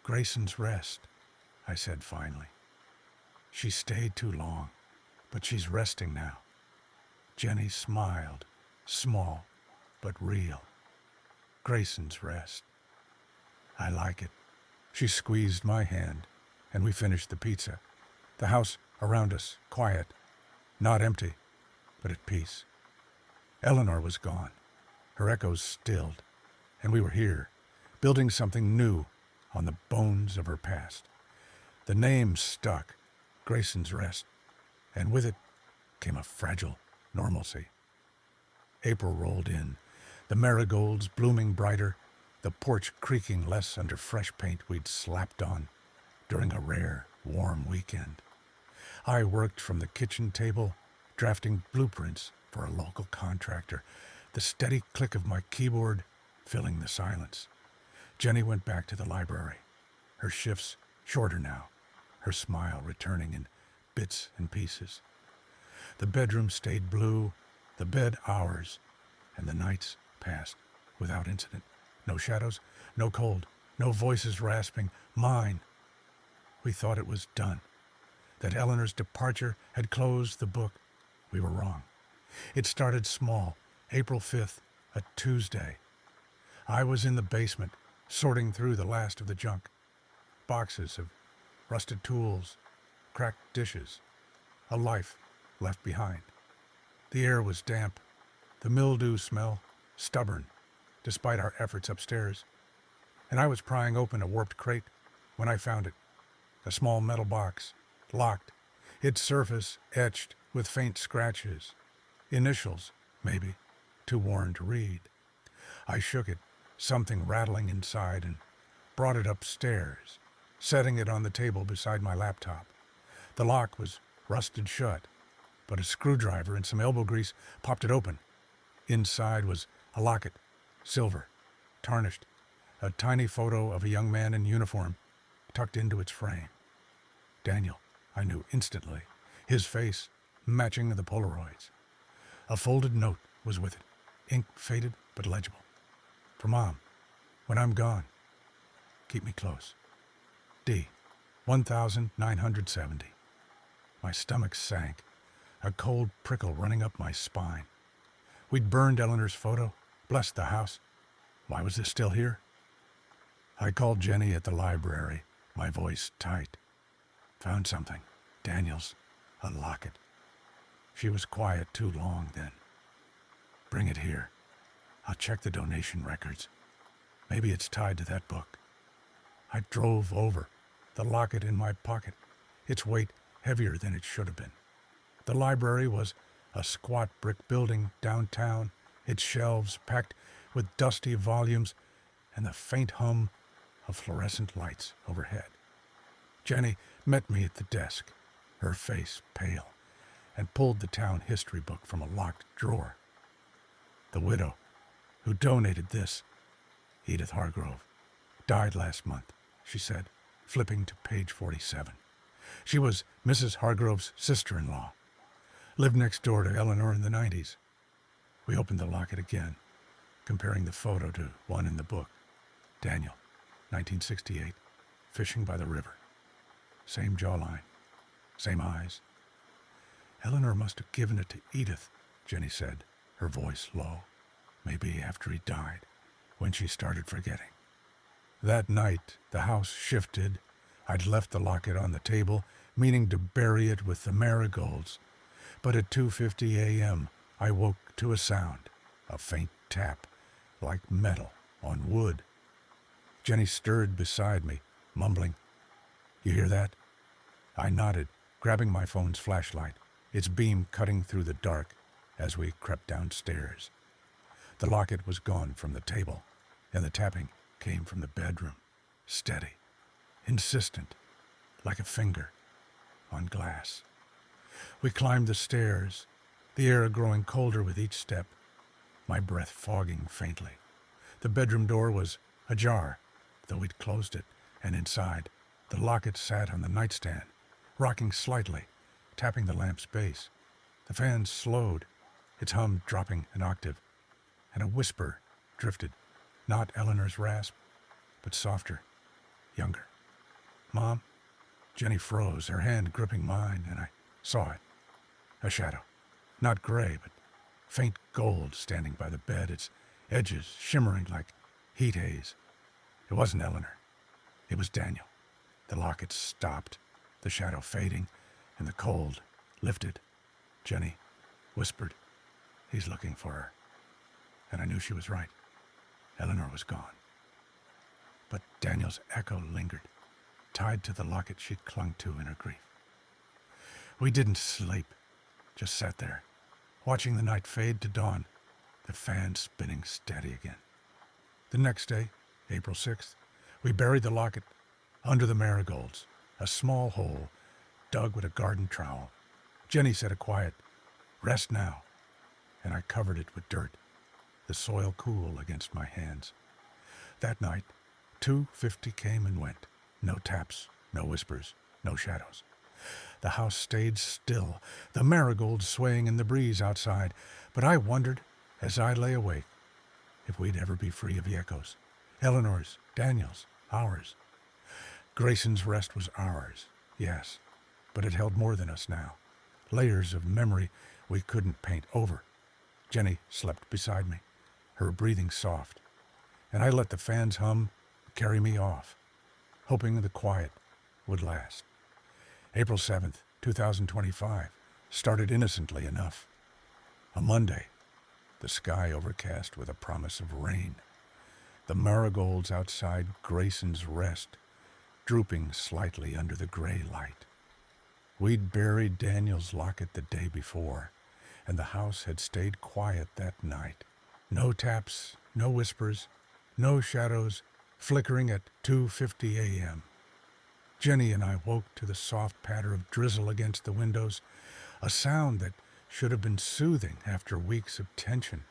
"Grayson's Rest," I said finally. "She stayed too long, but she's resting now." Jenny smiled, small but real. "Grayson's Rest. I like it." She squeezed my hand, and we finished the pizza. The house around us, quiet, not empty, but at peace. Eleanor was gone, her echoes stilled, and we were here, building something new on the bones of her past. The name stuck, Grayson's Rest, and with it came a fragile normalcy. April rolled in, the marigolds blooming brighter, the porch creaking less under fresh paint we'd slapped on during a rare, warm weekend. I worked from the kitchen table, drafting blueprints for a local contractor, the steady click of my keyboard filling the silence. Jenny went back to the library, her shifts shorter now, her smile returning in bits and pieces. The bedroom stayed blue, the bed ours, and the nights passed without incident. No shadows, no cold, no voices rasping. Mine. We thought it was done, that Eleanor's departure had closed the book. We were wrong. It started small, April 5th, a Tuesday. I was in the basement, sorting through the last of the junk. Boxes of rusted tools, cracked dishes, a life left behind. The air was damp, the mildew smell stubborn, despite our efforts upstairs. And I was prying open a warped crate when I found it, a small metal box, locked, its surface etched with faint scratches. Initials, maybe, too worn to read. I shook it, something rattling inside, and brought it upstairs, setting it on the table beside my laptop. The lock was rusted shut, but a screwdriver and some elbow grease popped it open. Inside was a locket, silver, tarnished, a tiny photo of a young man in uniform tucked into its frame. Daniel, I knew instantly, his face matching the Polaroids. A folded note was with it, ink faded but legible. For Mom, when I'm gone, keep me close. D, 1970. My stomach sank, a cold prickle running up my spine. We'd burned Eleanor's photo, Bless the house. Why was this still here? I called Jenny at the library, my voice tight. Found something. Daniel's. A locket. She was quiet too long then. Bring it here. I'll check the donation records. Maybe it's tied to that book. I drove over, the locket in my pocket, its weight heavier than it should have been. The library was a squat brick building downtown, its shelves packed with dusty volumes and the faint hum of fluorescent lights overhead. Jenny met me at the desk, her face pale, and pulled the town history book from a locked drawer. The widow who donated this, Edith Hargrove, died last month, she said, flipping to page 47. She was Mrs. Hargrove's sister-in-law, lived next door to Eleanor in the 90s. We opened the locket again, comparing the photo to one in the book. Daniel, 1968, fishing by the river. Same jawline, same eyes. Eleanor must have given it to Edith, Jenny said, her voice low. Maybe after he died, when she started forgetting. That night, the house shifted. I'd left the locket on the table, meaning to bury it with the marigolds. But at 2:50 a.m., I woke to a sound, a faint tap, like metal on wood. Jenny stirred beside me, mumbling, "You hear that?" I nodded, grabbing my phone's flashlight, its beam cutting through the dark as we crept downstairs. The locket was gone from the table, and the tapping came from the bedroom, steady, insistent, like a finger on glass. We climbed the stairs, the air growing colder with each step, my breath fogging faintly. The bedroom door was ajar, though we'd closed it, and inside, the locket sat on the nightstand, rocking slightly, tapping the lamp's base. The fan slowed, its hum dropping an octave, and a whisper drifted, not Eleanor's rasp, but softer, younger. "Mom?" Jenny froze, her hand gripping mine, and I saw it. A shadow, not gray, but faint gold standing by the bed, its edges shimmering like heat haze. It wasn't Eleanor. It was Daniel. The locket stopped, the shadow fading, and the cold lifted. Jenny whispered, "He's looking for her." And I knew she was right. Eleanor was gone. But Daniel's echo lingered, tied to the locket she'd clung to in her grief. We didn't sleep, just sat there, watching the night fade to dawn, the fan spinning steady again. The next day, April 6th, we buried the locket under the marigolds, a small hole dug with a garden trowel. Jenny said a quiet, "Rest now," and I covered it with dirt, the soil cool against my hands. That night, 2:50 came and went. No taps, no whispers, no shadows. The house stayed still, the marigolds swaying in the breeze outside, but I wondered, as I lay awake, if we'd ever be free of the echoes. Eleanor's, Daniel's, ours. Grayson's rest was ours, yes, but it held more than us now. Layers of memory we couldn't paint over. Jenny slept beside me, her breathing soft, and I let the fan's hum carry me off, hoping the quiet would last. April 7th, 2025, started innocently enough. A Monday, the sky overcast with a promise of rain. The marigolds outside Grayson's rest, drooping slightly under the gray light. We'd buried Daniel's locket the day before, and the house had stayed quiet that night. No taps, no whispers, no shadows, flickering at 2:50 a.m. Jenny and I woke to the soft patter of drizzle against the windows, a sound that should have been soothing after weeks of tension.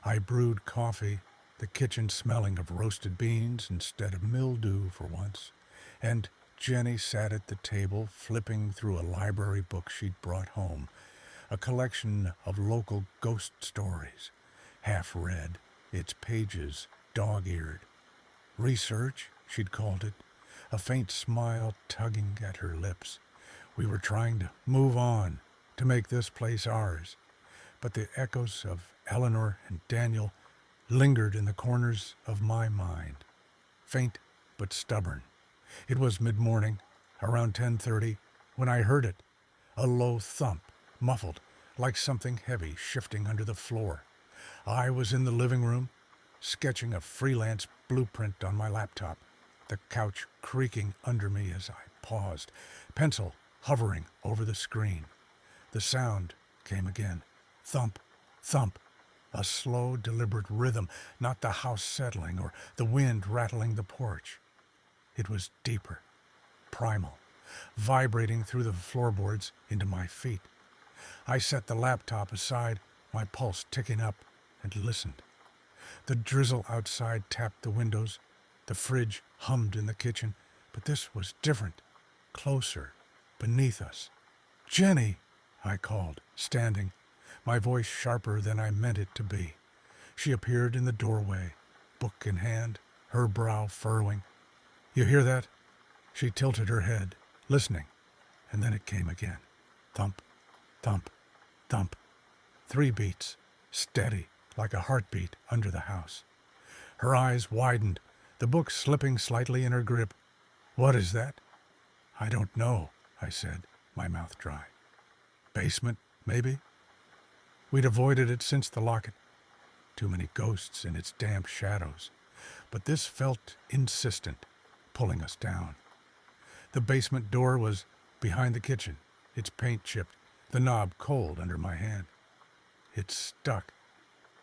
I brewed coffee, the kitchen smelling of roasted beans instead of mildew for once, and Jenny sat at the table flipping through a library book she'd brought home, a collection of local ghost stories, half read, its pages dog-eared. Research, she'd called it, a faint smile tugging at her lips. We were trying to move on, to make this place ours, but the echoes of Eleanor and Daniel lingered in the corners of my mind, faint but stubborn. It was mid-morning, around 10:30, when I heard it, a low thump, muffled, like something heavy shifting under the floor. I was in the living room, sketching a freelance blueprint on my laptop, the couch creaking under me as I paused, pencil hovering over the screen. The sound came again. Thump, thump. A slow, deliberate rhythm, not the house settling or the wind rattling the porch. It was deeper, primal, vibrating through the floorboards into my feet. I set the laptop aside, my pulse ticking up, and listened. The drizzle outside tapped the windows. The fridge hummed in the kitchen, but this was different, closer, beneath us. "Jenny," I called, standing, my voice sharper than I meant it to be. She appeared in the doorway, book in hand, her brow furrowing. "You hear that?" She tilted her head, listening, and then it came again. Thump, thump, thump. 3 beats, steady, like a heartbeat under the house. Her eyes widened, the book slipping slightly in her grip. "What is that?" "I don't know," I said, my mouth dry. "Basement, maybe?" We'd avoided it since the locket. Too many ghosts in its damp shadows. But this felt insistent, pulling us down. The basement door was behind the kitchen, its paint chipped, the knob cold under my hand. It stuck,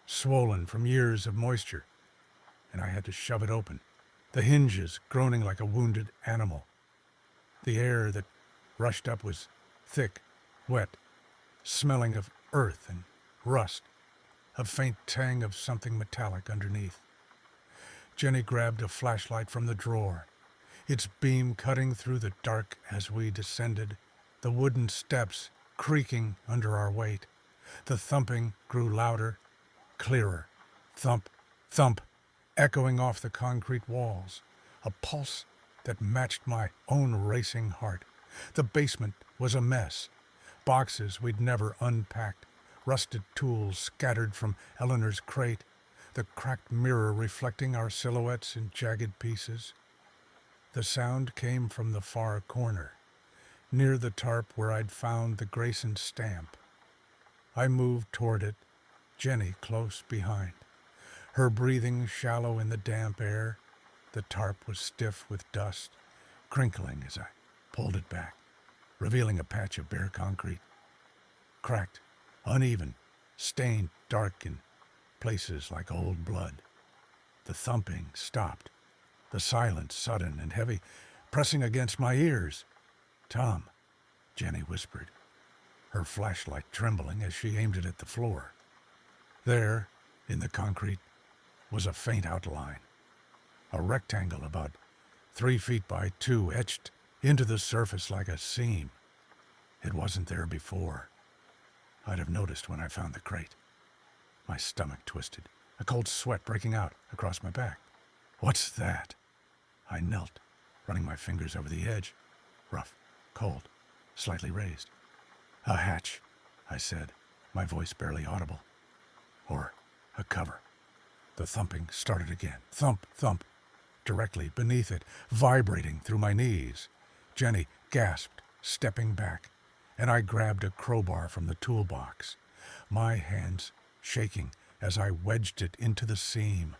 swollen from years of moisture, and I had to shove it open, the hinges groaning like a wounded animal. The air that rushed up was thick, wet, smelling of earth and rust, a faint tang of something metallic underneath. Jenny grabbed a flashlight from the drawer, its beam cutting through the dark as we descended, the wooden steps creaking under our weight. The thumping grew louder, clearer. Thump, thump, echoing off the concrete walls, a pulse that matched my own racing heart. The basement was a mess. Boxes we'd never unpacked, rusted tools scattered from Eleanor's crate, the cracked mirror reflecting our silhouettes in jagged pieces. The sound came from the far corner, near the tarp where I'd found the Grayson stamp. I moved toward it, Jenny close behind, her breathing shallow in the damp air. The tarp was stiff with dust, crinkling as I pulled it back, revealing a patch of bare concrete. Cracked, uneven, stained dark in places like old blood. The thumping stopped, the silence sudden and heavy, pressing against my ears. "Tom," Jenny whispered, her flashlight trembling as she aimed it at the floor. There, in the concrete, was a faint outline, a rectangle about 3 feet by 2 etched into the surface like a seam. It wasn't there before. I'd have noticed when I found the crate. My stomach twisted, a cold sweat breaking out across my back. "What's that?" I knelt, running my fingers over the edge. Rough, cold, slightly raised. "A hatch," I said, my voice barely audible. "Or a cover." The thumping started again. Thump, thump. Directly beneath it, vibrating through my knees. Jenny gasped, stepping back, and I grabbed a crowbar from the toolbox, my hands shaking as I wedged it into the seam.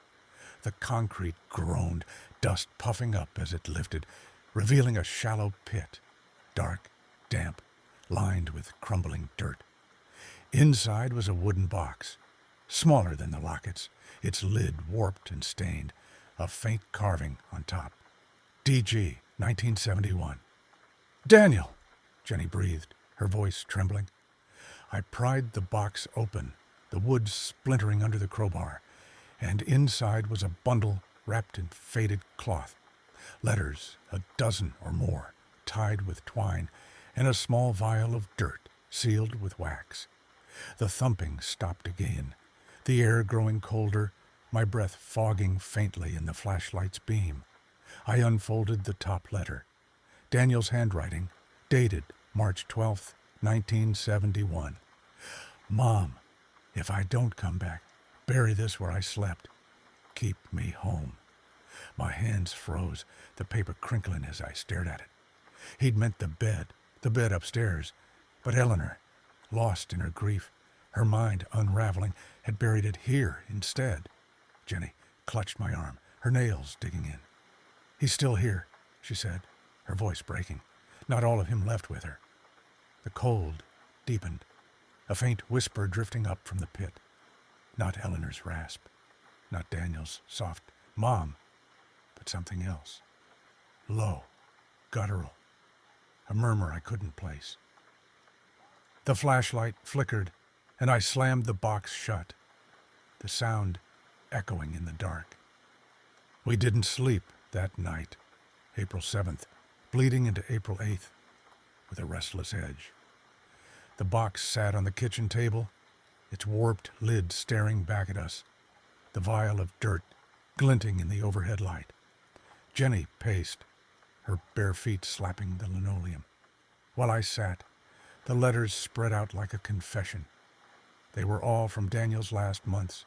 The concrete groaned, dust puffing up as it lifted, revealing a shallow pit, dark, damp, lined with crumbling dirt. Inside was a wooden box, smaller than the lockets, its lid warped and stained, a faint carving on top. DG, 1971. "Daniel!" Jenny breathed, her voice trembling. I pried the box open, the wood splintering under the crowbar, and inside was a bundle wrapped in faded cloth. Letters, a dozen or more, tied with twine, and a small vial of dirt, sealed with wax. The thumping stopped again, the air growing colder, my breath fogging faintly in the flashlight's beam. I unfolded the top letter. Daniel's handwriting, dated March 12th, 1971. "Mom, if I don't come back, bury this where I slept. Keep me home. My hands froze, the paper crinkling as I stared at it. He'd meant the bed upstairs, but Eleanor, lost in her grief, her mind unraveling, had buried it here instead. Jenny clutched my arm, her nails digging in. "He's still here," she said, her voice breaking. Not all of him left with her. The cold deepened, a faint whisper drifting up from the pit. Not Eleanor's rasp, not Daniel's soft "Mom," but something else. Low, guttural, a murmur I couldn't place. The flashlight flickered, and I slammed the box shut, the sound echoing in the dark. We didn't sleep that night, April 7th, bleeding into April 8th, with a restless edge. The box sat on the kitchen table, its warped lid staring back at us, the vial of dirt glinting in the overhead light. Jenny paced, her bare feet slapping the linoleum. While I sat, the letters spread out like a confession. They were all from Daniel's last months.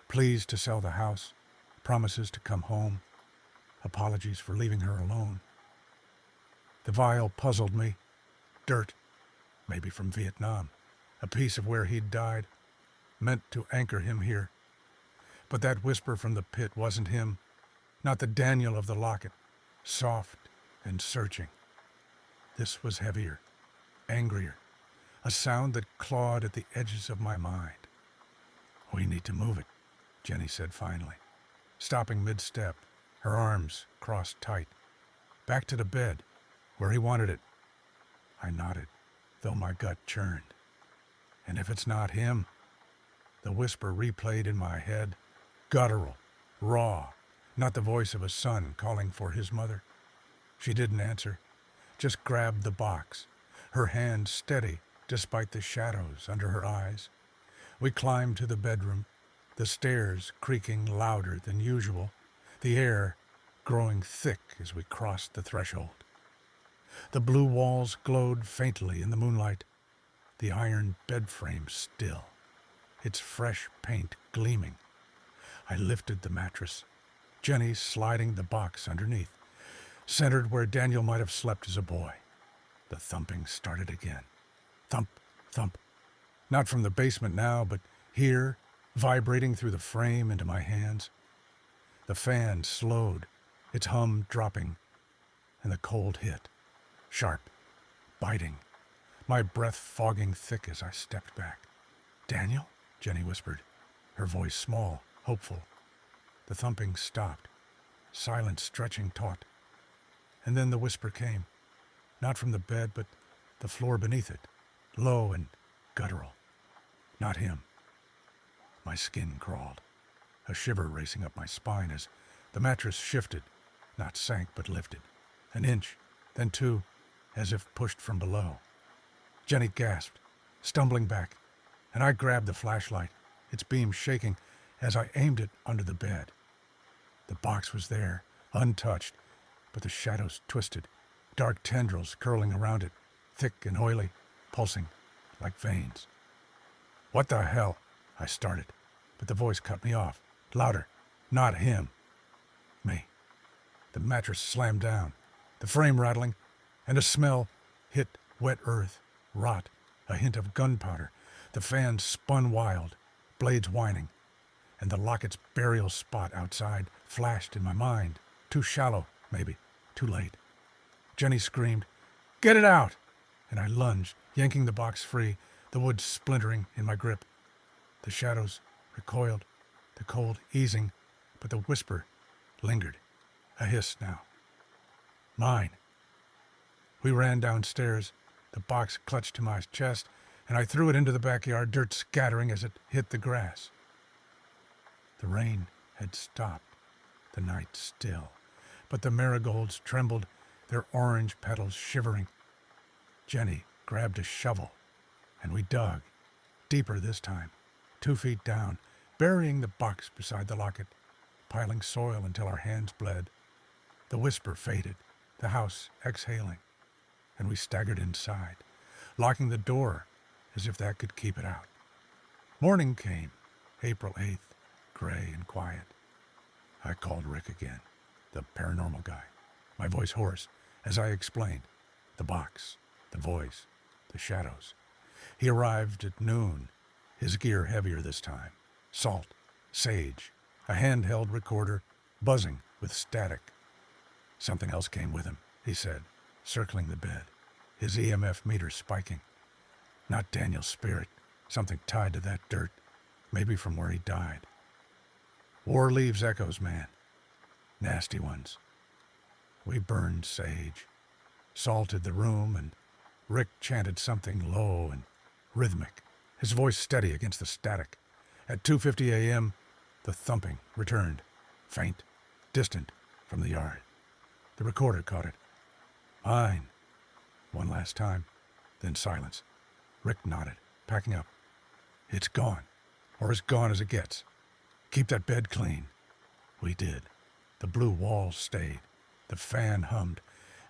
Pleas to sell the house, promises to come home, apologies for leaving her alone. The vial puzzled me. Dirt, maybe from Vietnam, a piece of where he'd died, meant to anchor him here. But that whisper from the pit wasn't him, not the Daniel of the locket, soft and searching. This was heavier, angrier, a sound that clawed at the edges of my mind. "We need to move it," Jenny said finally, stopping mid-step, her arms crossed tight. "Back to the bed, where he wanted it." I nodded, though my gut churned. And if it's not him? The whisper replayed in my head, guttural, raw, not the voice of a son calling for his mother. She didn't answer, just grabbed the box, her hand steady despite the shadows under her eyes. We climbed to the bedroom, the stairs creaking louder than usual, the air growing thick as we crossed the threshold. The blue walls glowed faintly in the moonlight, the iron bed frame still, its fresh paint gleaming. I lifted the mattress, Jenny sliding the box underneath, centered where Daniel might have slept as a boy. The thumping started again. Thump, thump. Not from the basement now, but here, vibrating through the frame into my hands. The fan slowed, its hum dropping, and the cold hit, sharp, biting, my breath fogging thick as I stepped back. "Daniel?" Jenny whispered, her voice small, hopeful. The thumping stopped, silence stretching taut. And then the whisper came, not from the bed, but the floor beneath it, low and guttural. Not him. My skin crawled, a shiver racing up my spine as the mattress shifted, not sank but lifted, an inch, then two, as if pushed from below. Jenny gasped, stumbling back, and I grabbed the flashlight, its beam shaking as I aimed it under the bed. The box was there, untouched, but the shadows twisted, dark tendrils curling around it, thick and oily, pulsing like veins. "What the hell?" I started, but the voice cut me off, louder. "Not him." Me. The mattress slammed down, the frame rattling, and a smell hit wet earth, rot, a hint of gunpowder. The fan spun wild, blades whining, and the locket's burial spot outside flashed in my mind. Too shallow, maybe, too late. Jenny screamed, "Get it out!" And I lunged, yanking the box free, the wood splintering in my grip. The shadows recoiled, the cold easing, but the whisper lingered, a hiss now. "Mine." We ran downstairs, the box clutched to my chest, and I threw it into the backyard, dirt scattering as it hit the grass. The rain had stopped, the night still, but the marigolds trembled, their orange petals shivering. Jenny grabbed a shovel, and we dug, deeper this time, 2 feet down, burying the box beside the locket, piling soil until our hands bled. The whisper faded, the house exhaling, and we staggered inside, locking the door as if that could keep it out. Morning came, April 8th, gray and quiet. I called Rick again, the paranormal guy, my voice hoarse, as I explained. The box, the voice, the shadows. He arrived at noon, his gear heavier this time. Salt, sage, a handheld recorder, buzzing with static. Something else came with him, he said, circling the bed, his EMF meter spiking. Not Daniel's spirit, something tied to that dirt, maybe from where he died. War leaves echoes, man. Nasty ones. We burned sage, salted the room, and Rick chanted something low and rhythmic, his voice steady against the static. At 2:50 a.m., the thumping returned, faint, distant from the yard. The recorder caught it. Mine. One last time, then silence. Rick nodded, packing up. It's gone, or as gone as it gets. Keep that bed clean. We did. The blue walls stayed, the fan hummed,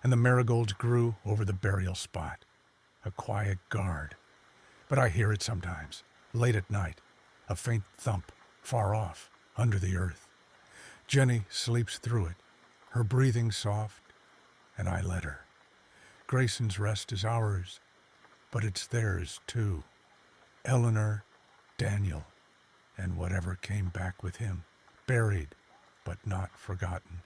and the marigolds grew over the burial spot. A quiet guard. But I hear it sometimes, late at night, a faint thump, far off, under the earth. Jenny sleeps through it, her breathing soft, and I let her. Grayson's rest is ours, but it's theirs too. Eleanor, Daniel, and whatever came back with him, buried but not forgotten.